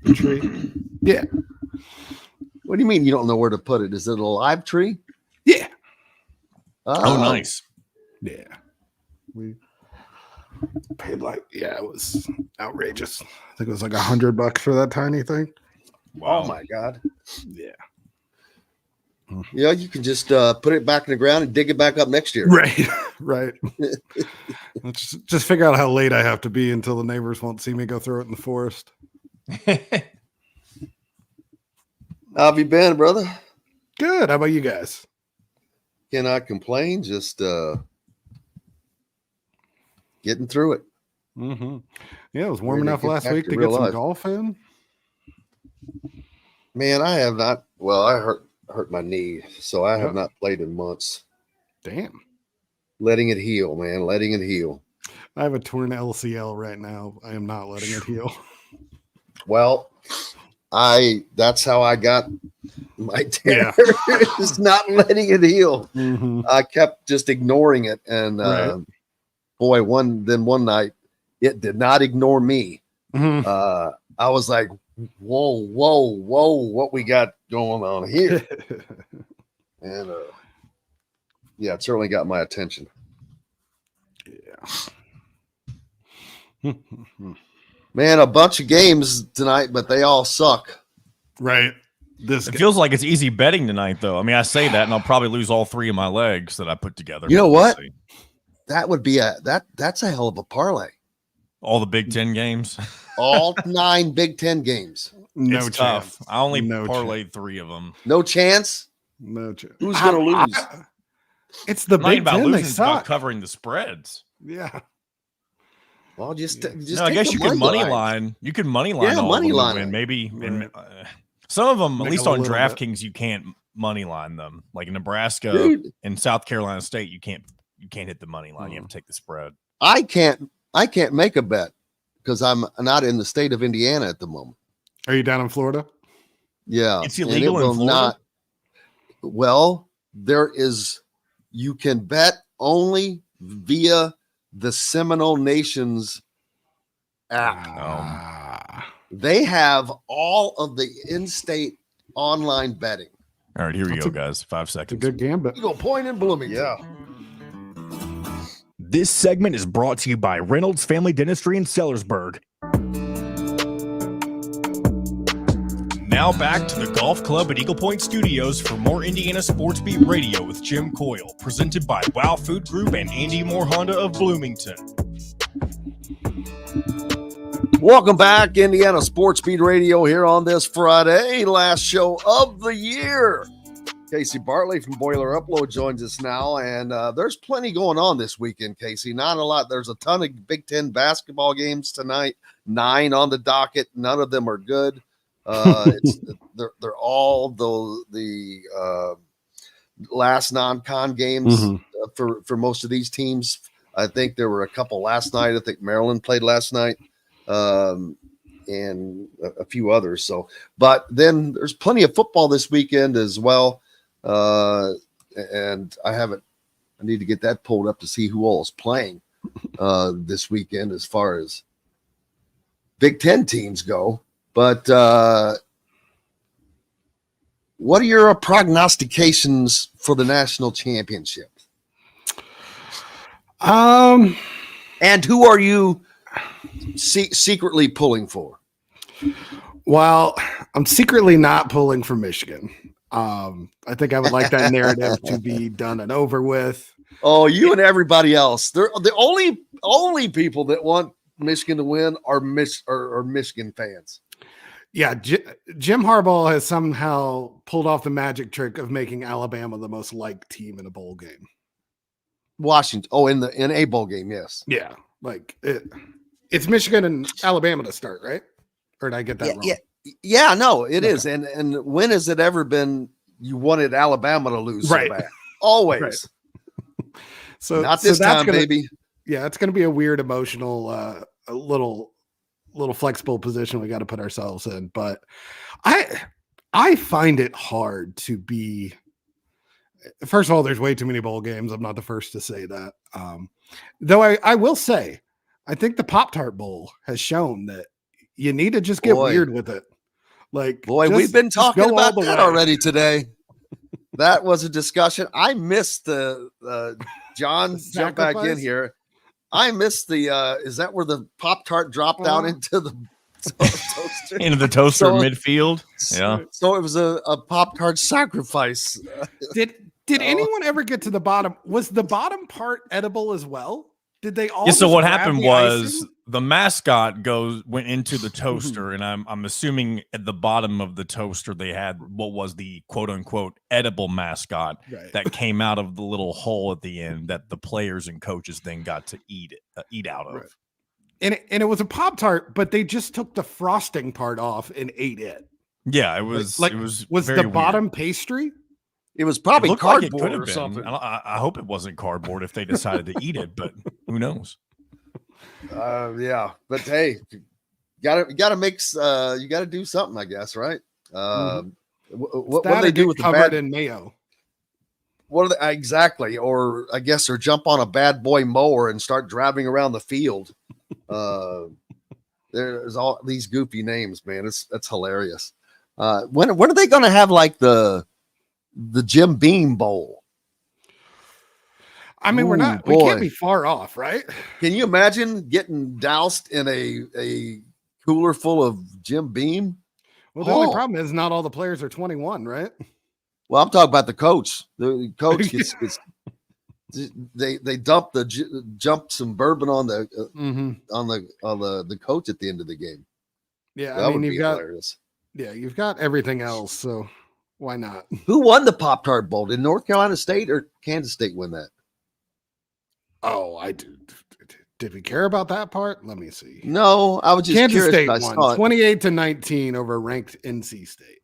The tree. Yeah. What do you mean you don't know where to put it? Is it a live tree? Yeah. Oh, nice. Yeah. We paid it was outrageous. I think it was like $100 for that tiny thing. Wow. Oh my God. Yeah. Yeah, you can just put it back in the ground and dig it back up next year. Right. Right. Let's just figure out how late I have to be until the neighbors won't see me go throw it in the forest. How have you been, brother? Good. How about you guys? Cannot complain. Just getting through it. Mm-hmm. Yeah, it was warm enough last week to get some golf in. Man, I have not. Well, I hurt my knee, so I have not played in months. Damn. Letting it heal, man. Letting it heal. I have a torn LCL right now. I am not letting it heal. Well, that's how I got my tear. Just not letting it heal. Mm-hmm. I kept just ignoring it, and boy, one night it did not ignore me. Mm-hmm. I was like, whoa, what we got going on here? And it certainly got my attention. Yeah. Man, a bunch of games tonight, but they all suck. Right. It feels like it's easy betting tonight, though. I mean, I say that, and I'll probably lose all 3 of my legs that I put together. You know what? See. That would be that's a hell of a parlay. All the Big Ten games. All 9 Big Ten games. No it's chance. tough. I only parlayed 3 of them. No chance. No chance. Who's going to lose? It's the Big about Ten. losing, They it's about suck. covering the spreads. Yeah. Well, just No, I guess you could money line. You could money line. Yeah, all money of them to line. win. Maybe Right. some of them, at Make least a on little DraftKings, you can't money line them. Like in Nebraska Dude. and South Carolina State, you can't hit the money line. You have to take the spread. I can't make a bet because I'm not in the state of Indiana at the moment. Are you down in Florida? Yeah. It's and illegal it in will Florida? Well, you can bet only via the Seminole Nations app. They have all of the in-state online betting. All right, here we That's go, a- guys. 5 It's a seconds. good gambit. Eagle Point in Bloomington. Yeah. This segment is brought to you by Reynolds Family Dentistry in Sellersburg. Now back to the Golf Club at Eagle Point Studios for more Indiana Sports Beat Radio with Jim Coyle, presented by Wow Food Group and Andy Moore Honda of Bloomington. Welcome back, Indiana Sports Beat Radio here on this Friday, last show of the year. Casey Bartley from Boiler Upload joins us now, and there's plenty going on this weekend, Casey. Not a lot. There's a ton of Big Ten basketball games tonight, 9 on the docket. None of them are good. They're all the last non-con games for most of these teams. I think there were a couple last night. I think Maryland played last night, and a few others. So, but then there's plenty of football this weekend as well. And I need to get that pulled up to see who all is playing this weekend as far as Big Ten teams go. But what are your prognostications for the national championship? And who are you secretly pulling for? Well, I'm secretly not pulling for Michigan. I think I would like that narrative to be done and over with. Oh, you and everybody else. They're the only people that want Michigan to win are Michigan fans. Yeah, Jim Harbaugh has somehow pulled off the magic trick of making Alabama the most liked team in a bowl game. Washington. Oh, in a bowl game, yes. Yeah, like it's Michigan and Alabama to start, right? Or did I get that wrong? Yeah, no, it is. And when has it ever been you wanted Alabama to lose so bad? Always. Right. So not this time, gonna, baby. Yeah, it's going to be a weird emotional, a little flexible position we got to put ourselves in. But I find it hard to be. First of all, there's way too many bowl games. I'm not the first to say that. Though I will say, I think the Pop-Tart Bowl has shown that you need to just get weird with it. Like, we've been talking about that already today. That was a discussion. I missed the John jump back in here. I missed the is that where the Pop-Tart dropped out into the toaster? Into the toaster midfield. Yeah. So it was a Pop-Tart sacrifice. Did anyone ever get to the bottom? Was the bottom part edible as well? Did they all? Yeah, so just what grab happened the was icing? the mascot went into the toaster, and I'm assuming at the bottom of the toaster they had what was the quote unquote edible mascot that came out of the little hole at the end that the players and coaches then got to eat out of. Right. And it was a Pop-Tart, but they just took the frosting part off and ate it. Yeah, it was like it was the very bottom weird. pastry. It was probably It looked like it cardboard could have or been. something. I hope it wasn't cardboard if they decided to eat it, but who knows? Yeah, but hey, gotta mix. You gotta do something, I guess, right? What do they do with the covered in mayo? What are they exactly? Or I guess, or jump on a bad boy mower and start driving around the field. There's all these goofy names, man. That's hilarious. When are they going to have like the Jim Beam Bowl? I mean, we can't be far off, right? Can you imagine getting doused in a cooler full of Jim Beam? Well, the only problem is not all the players are 21, right? Well, I'm talking about the coach. The coach gets they jump some bourbon on the the coach at the end of the game. Yeah, that I mean, would you've be got hilarious. you've got everything else, so why not? Who won the Pop-Tart Bowl? Did North Carolina State or Kansas State win that? Oh, I do. Did we care about that part? Let me see. No, I was just Kansas curious. State I won saw it. 28-19 over ranked NC State.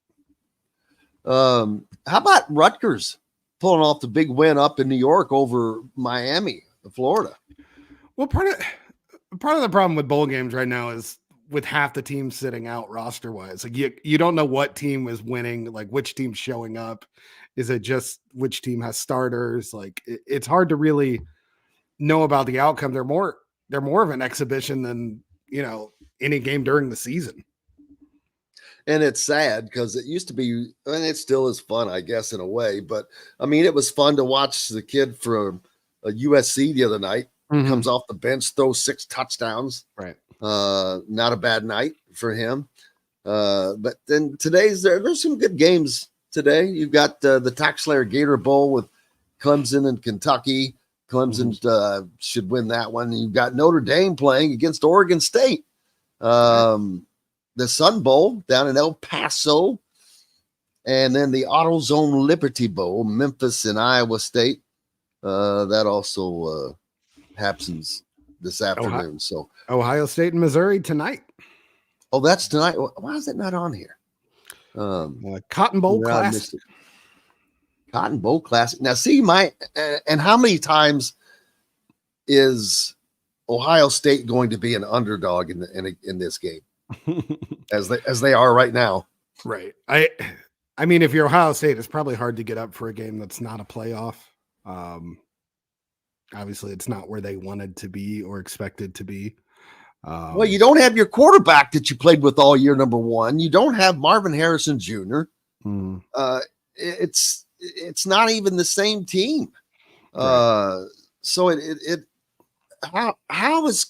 How about Rutgers pulling off the big win up in New York over Miami, Florida? Well, part of the problem with bowl games right now is with half the teams sitting out roster wise. Like you don't know what team is winning, like which team's showing up. Is it just which team has starters? Like it's hard to really know about the outcome. They're more of an exhibition than, any game during the season. And it's sad because it used to be, and it still is fun, I guess, in a way. But I mean, it was fun to watch the kid from USC the other night. Comes off the bench, throws 6 touchdowns. Right. Not a bad night for him. But then there's some good games today. You've got the Taxslayer Gator Bowl with Clemson and Kentucky. Clemson should win that one. You've got Notre Dame playing against Oregon State. The Sun Bowl down in El Paso. And then the AutoZone Liberty Bowl, Memphis and Iowa State. That also happens this afternoon. So Ohio State and Missouri tonight. Oh, that's tonight. Why is it not on here? Cotton Bowl Classic. Cotton Bowl Classic. Now, see and how many times is Ohio State going to be an underdog in this game, as they are right now? Right. I mean, if you're Ohio State, it's probably hard to get up for a game that's not a playoff. Obviously, it's not where they wanted to be or expected to be. Well, you don't have your quarterback that you played with all year, number one. You don't have Marvin Harrison Jr. It's not even the same team. Right. So how is,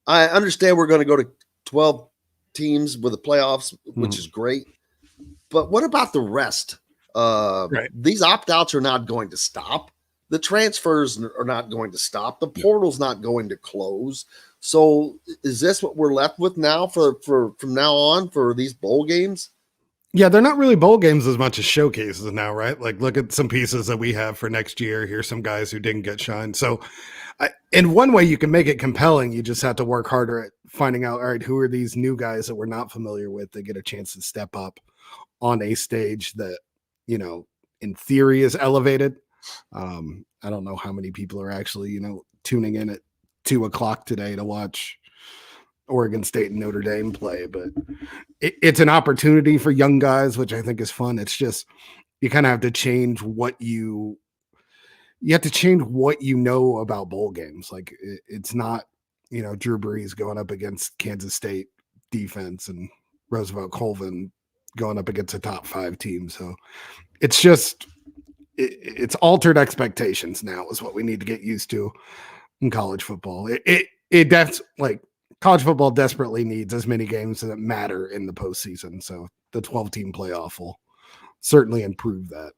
I understand we're going to go to 12 teams with the playoffs, which is great. But what about the rest? Right. These opt-outs are not going to stop. The transfers are not going to stop. The portal's not going to close. So is this what we're left with now for from now on for these bowl games? Yeah, they're not really bowl games as much as showcases now, right? Like, look at some pieces that we have for next year. Here's some guys who didn't get shine. So in one way, you can make it compelling. You just have to work harder at finding out, all right, who are these new guys that we're not familiar with that get a chance to step up on a stage that, in theory is elevated. I don't know how many people are actually, tuning in at 2:00 today to watch Oregon State and Notre Dame play, but it's an opportunity for young guys, which I think is fun. It's just, you kind of have to change what you have to change what you know about bowl games. Like it's not, Drew Brees going up against Kansas State defense and Roosevelt Colvin going up against a top 5 team. So it's just, it's altered expectations now is what we need to get used to in college football. That's like college football desperately needs as many games that matter in the postseason. So the 12-team playoff will certainly improve that.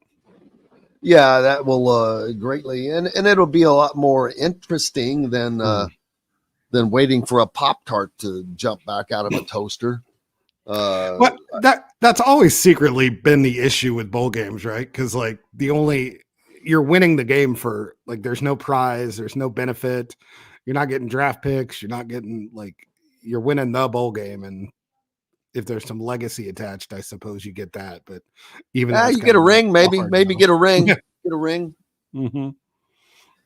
Yeah, that will greatly, and it'll be a lot more interesting than waiting for a Pop-Tart to jump back out of a toaster. But that's always secretly been the issue with bowl games, right? Because like you're winning the game for like there's no prize, there's no benefit, you're not getting draft picks, you're not getting you're winning the bowl game, and if there's some legacy attached, I suppose you get that. But even you get a ring, maybe get a ring, get a ring.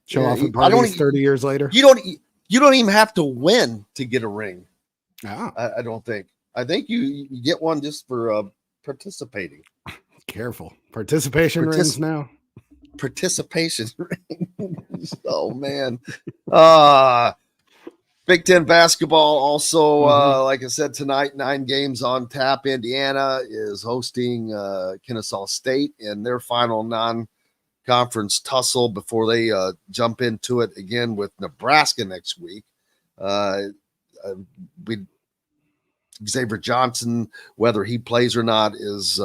Show off at parties 30 years later. You don't even have to win to get a ring. I don't think. I think you get one just for participating. Careful. Participation rings now. Participation rings. Oh, man. Big Ten basketball also, like I said, tonight, 9 games on tap. Indiana is hosting Kennesaw State in their final non-conference tussle before they jump into it again with Nebraska next week. Xavier Johnson, whether he plays or not, is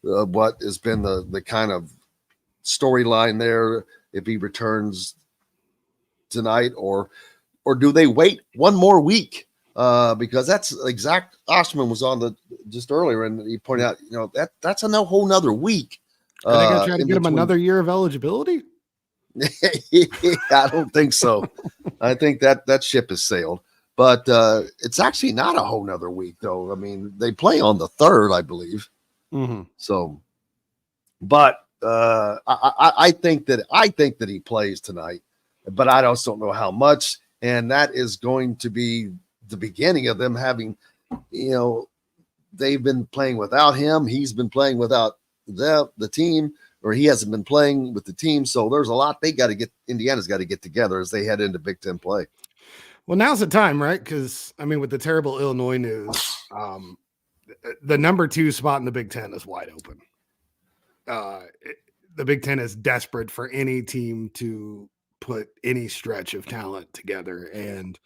what has been the kind of storyline there. If he returns tonight, or do they wait one more week? Because that's exact. Osterman was on just earlier, and he pointed out, that's a whole nother week. Are they going to try to get him another year of eligibility? I don't think so. I think that ship has sailed. But it's actually not a whole nother week, though. I mean, they play on the 3rd, I believe. Mm-hmm. So, but I think that he plays tonight, but I also don't know how much. And that is going to be the beginning of them having, they've been playing without him. He's been playing without the team, or he hasn't been playing with the team. So there's a lot Indiana's got to get together as they head into Big Ten play. Well, now's the time, right? Because, I mean, with the terrible Illinois news, the number 2 spot in the Big Ten is wide open. The Big Ten is desperate for any team to put any stretch of talent together. And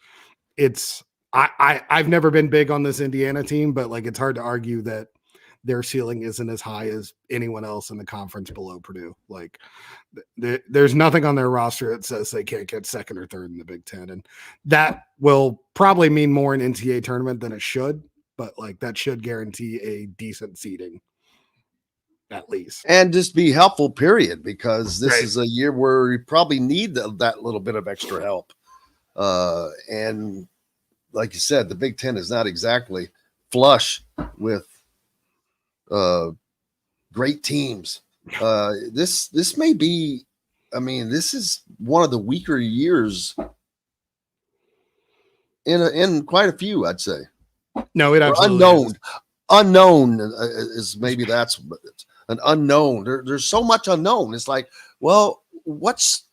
I've never been big on this Indiana team, but like, it's hard to argue that their ceiling isn't as high as anyone else in the conference below Purdue. Like, there's nothing on their roster that says they can't get 2nd or 3rd in the Big Ten. And that will probably mean more an NCAA tournament than it should, but like, that should guarantee a decent seeding at least. And just be helpful, period, because this is a year where you probably need that little bit of extra help. And like you said, the Big Ten is not exactly flush with great teams. This may be, I mean, this is one of the weaker years in quite a few, I'd say. No, it absolutely unknown is maybe that's an unknown. There's so much unknown. It's like, well, what's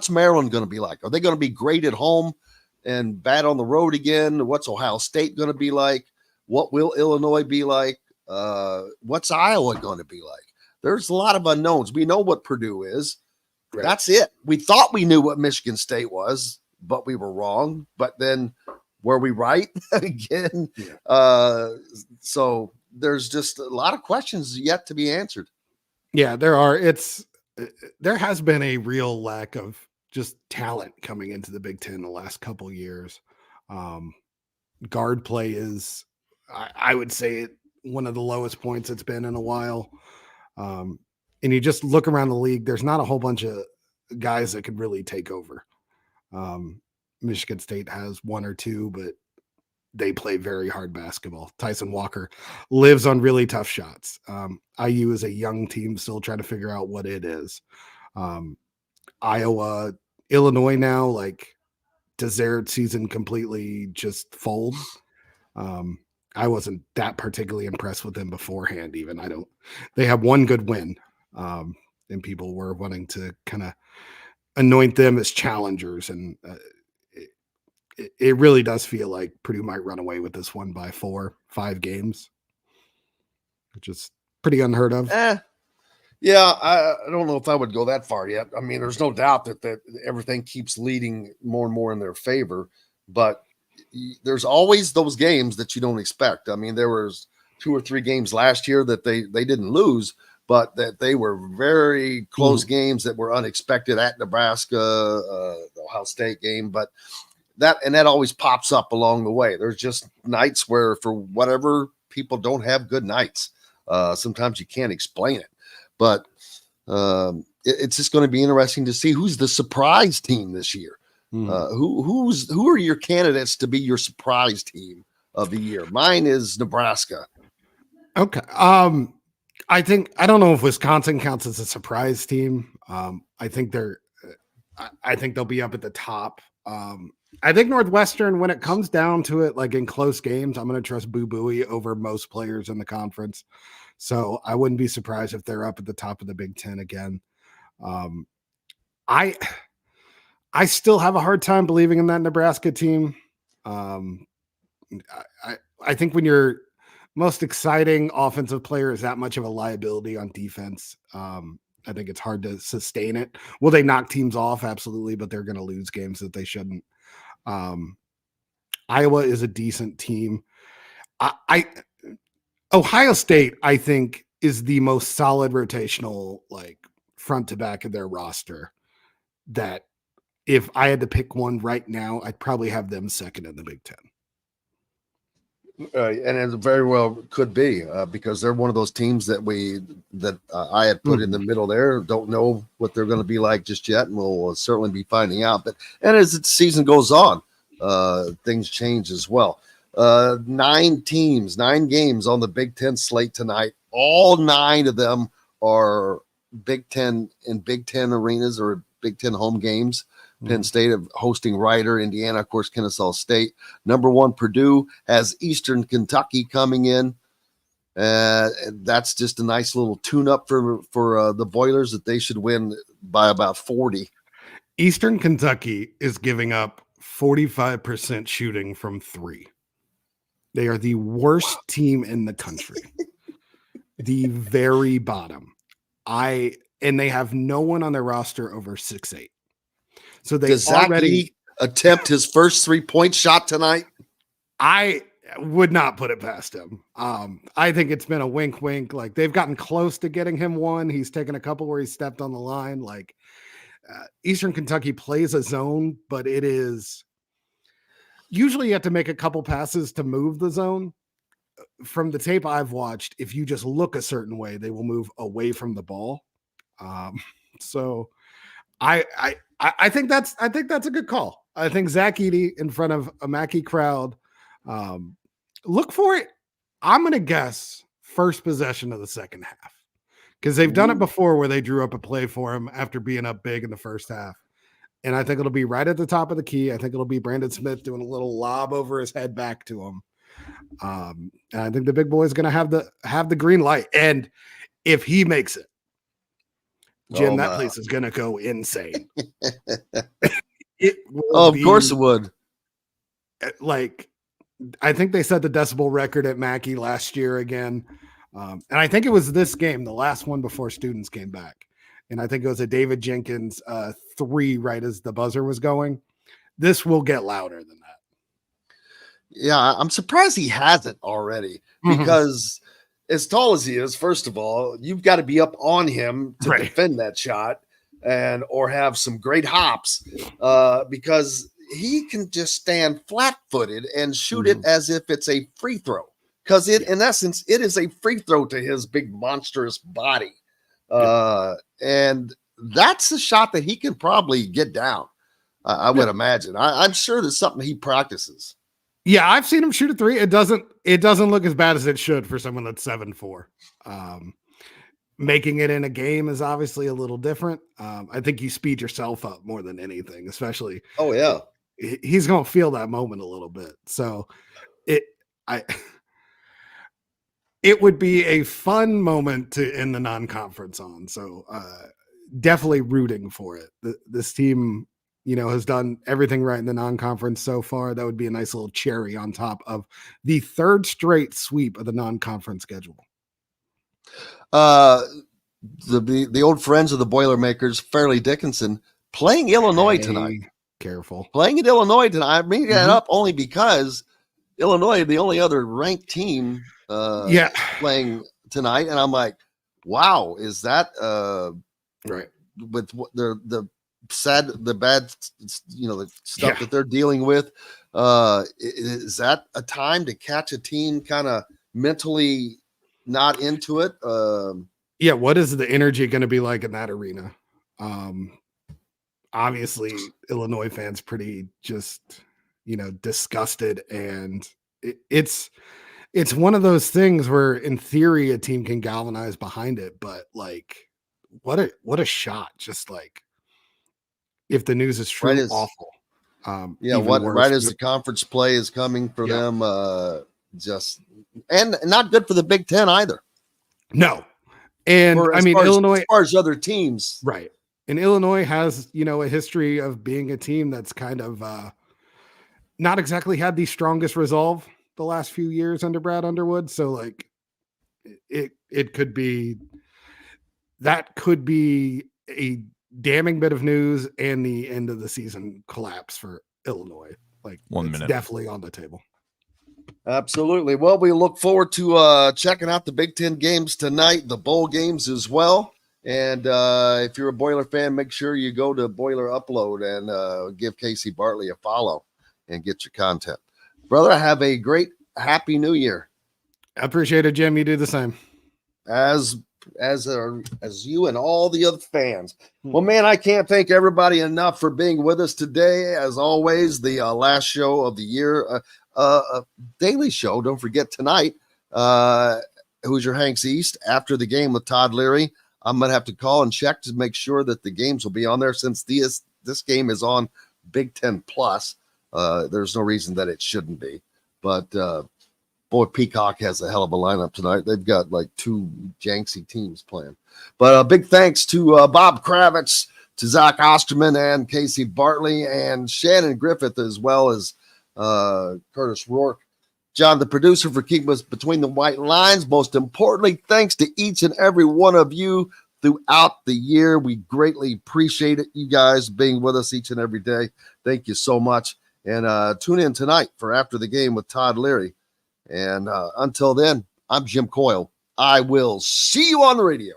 Maryland going to be like? Are they going to be great at home and bad on the road again? What's Ohio State going to be like? What will Illinois be like? What's Iowa going to be like? There's a lot of unknowns. We know what Purdue is. Right. That's it. We thought we knew what Michigan State was, but we were wrong. But then were we right again? Yeah. So there's just a lot of questions yet to be answered. Yeah, there are. There has been a real lack of just talent coming into the Big Ten the last couple of years. Guard play is, I would say, one of the lowest points it's been in a while. And you just look around the league, there's not a whole bunch of guys that could really take over. Michigan State has 1 or 2, but they play very hard basketball. Tyson Walker lives on really tough shots. IU is a young team still trying to figure out what it is. Iowa, Illinois now, like, does their season completely just fold? I wasn't that particularly impressed with them beforehand. Even they have one good win. And people were wanting to kind of anoint them as challengers. And it really does feel like Purdue might run away with this one by 4-5 games, which is pretty unheard of. Yeah, I don't know if I would go that far yet. I mean, there's no doubt that everything keeps leading more and more in their favor, but there's always those games that you don't expect. I mean, there was 2 or 3 games last year that they didn't lose, but that they were very close games that were unexpected at Nebraska, the Ohio State game, but that always pops up along the way. There's just nights where, for whatever, people don't have good nights. Sometimes you can't explain it, but it's just going to be interesting to see who's the surprise team this year. Who are your candidates to be your surprise team of the year? Mine is Nebraska. Okay. I don't know if Wisconsin counts as a surprise team. I think they'll be up at the top. I think Northwestern, when it comes down to it, like in close games, I'm going to trust Boo Buie over most players in the conference. So I wouldn't be surprised if they're up at the top of the Big Ten again. I still have a hard time believing in that Nebraska team. I think when your most exciting offensive player is that much of a liability on defense, I think it's hard to sustain it. Will they knock teams off? Absolutely, but they're going to lose games that they shouldn't. Iowa is a decent team. I Ohio State, I think, is the most solid rotational, like front to back of their roster. That if I had to pick one right now, I'd probably have them second in the Big Ten. And it very well could be because they're one of those teams that I had put in the middle there. Don't know what they're going to be like just yet, and we'll certainly be finding out. And as the season goes on, things change as well. 9 teams, 9 games on the Big Ten slate tonight. All 9 of them are Big Ten in Big Ten arenas or Big Ten home games. Penn State hosting Rider, Indiana, of course, Kennesaw State. Number 1, Purdue has Eastern Kentucky coming in. That's just a nice little tune-up for the Boilers that they should win by about 40. Eastern Kentucky is giving up 45% shooting from 3. They are the worst team in the country. The very bottom. And they have no one on their roster over 6'8". So they Does already attempt his first 3-point shot tonight. I would not put it past him. I think it's been a wink. Like they've gotten close to getting him one. He's taken a couple where he stepped on the line. Like Eastern Kentucky plays a zone, but it is usually you have to make a couple passes to move the zone. From the tape I've watched, if you just look a certain way, they will move away from the ball. So I think that's a good call. I think Zach Edey in front of a Mackey crowd. Look for it. I'm going to guess first possession of the second half because they've done it before where they drew up a play for him after being up big in the first half. And I think it'll be right at the top of the key. I think it'll be Brandon Smith doing a little lob over his head back to him. And I think the big boy is going to have the green light. And if he makes it, Jim, that place is going to go insane. Of course it would. Like, I think they set the decibel record at Mackey last year again. And I think it was this game, the last one before students came back. And I think it was a David Jenkins 3 right as the buzzer was going. This will get louder than that. Yeah, I'm surprised he hasn't already because as tall as he is, first of all, you've got to be up on him to defend that shot or have some great hops because he can just stand flat-footed and shoot it as if it's a free throw because in essence, it is a free throw to his big monstrous body. And that's a shot that he can probably get down. I would imagine. I'm sure there's something he practices. Yeah, I've seen him shoot a 3. It doesn't look as bad as it should for someone that's 7'4". Making it in a game is obviously a little different. I think you speed yourself up more than anything, especially. Oh yeah, he's going to feel that moment a little bit. So it would be a fun moment to end the non-conference on. So definitely rooting for it. This team, has done everything right in the non-conference so far. That would be a nice little cherry on top of the 3rd straight sweep of the non-conference schedule. The old friends of the Boilermakers, Fairleigh Dickinson, playing Illinois tonight. Careful. Playing at Illinois tonight. I bring that up only because Illinois, the only other ranked team playing tonight. And I'm like, wow, is that right with the bad, the stuff that they're dealing with. Is that a time to catch a team kind of mentally not into it? What is the energy going to be like in that arena? Obviously Illinois fans pretty just, disgusted. And it's one of those things where in theory a team can galvanize behind it, but like, what a shot. Just like, if the news is true, awful. Right as the conference play is coming for them, and not good for the Big Ten either. No, and Illinois, as far as other teams, right? And Illinois has a history of being a team that's kind of not exactly had the strongest resolve the last few years under Brad Underwood. So like, it could be a damning bit of news and the end of the season collapse for Illinois. Like 1 minute. Definitely on the table. Absolutely. Well, we look forward to checking out the Big Ten games tonight, the bowl games as well. And if you're a Boiler fan, make sure you go to Boiler Upload and give Casey Bartley a follow and get your content. Brother, have a great, happy New Year. I appreciate it, Jim. You do the same. As you and all the other fans. Well, man, I can't thank everybody enough for being with us today. As always, the last show of the year, daily show. Don't forget tonight, Hoosier Hanks East after the game with Todd Leary. I'm gonna have to call and check to make sure that the games will be on there since this game is on Big Ten Plus. There's no reason that it shouldn't be, but. Boy, Peacock has a hell of a lineup tonight. They've got like 2 janksy teams playing. But big thanks to Bob Kravitz, to Zach Osterman, and Casey Bartley, and Shannon Griffith, as well as Curtis Rourke. John, the producer, for keeping us between the white lines. Most importantly, thanks to each and every one of you throughout the year. We greatly appreciate it, you guys being with us each and every day. Thank you so much. And tune in tonight for After the Game with Todd Leary. And until then, I'm Jim Coyle. I will see you on the radio.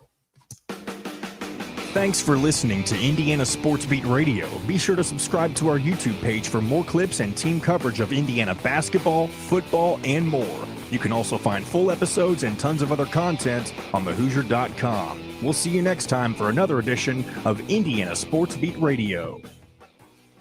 Thanks for listening to Indiana Sports Beat Radio. Be sure to subscribe to our YouTube page for more clips and team coverage of Indiana basketball, football, and more. You can also find full episodes and tons of other content on thehoosier.com. We'll see you next time for another edition of Indiana Sports Beat Radio.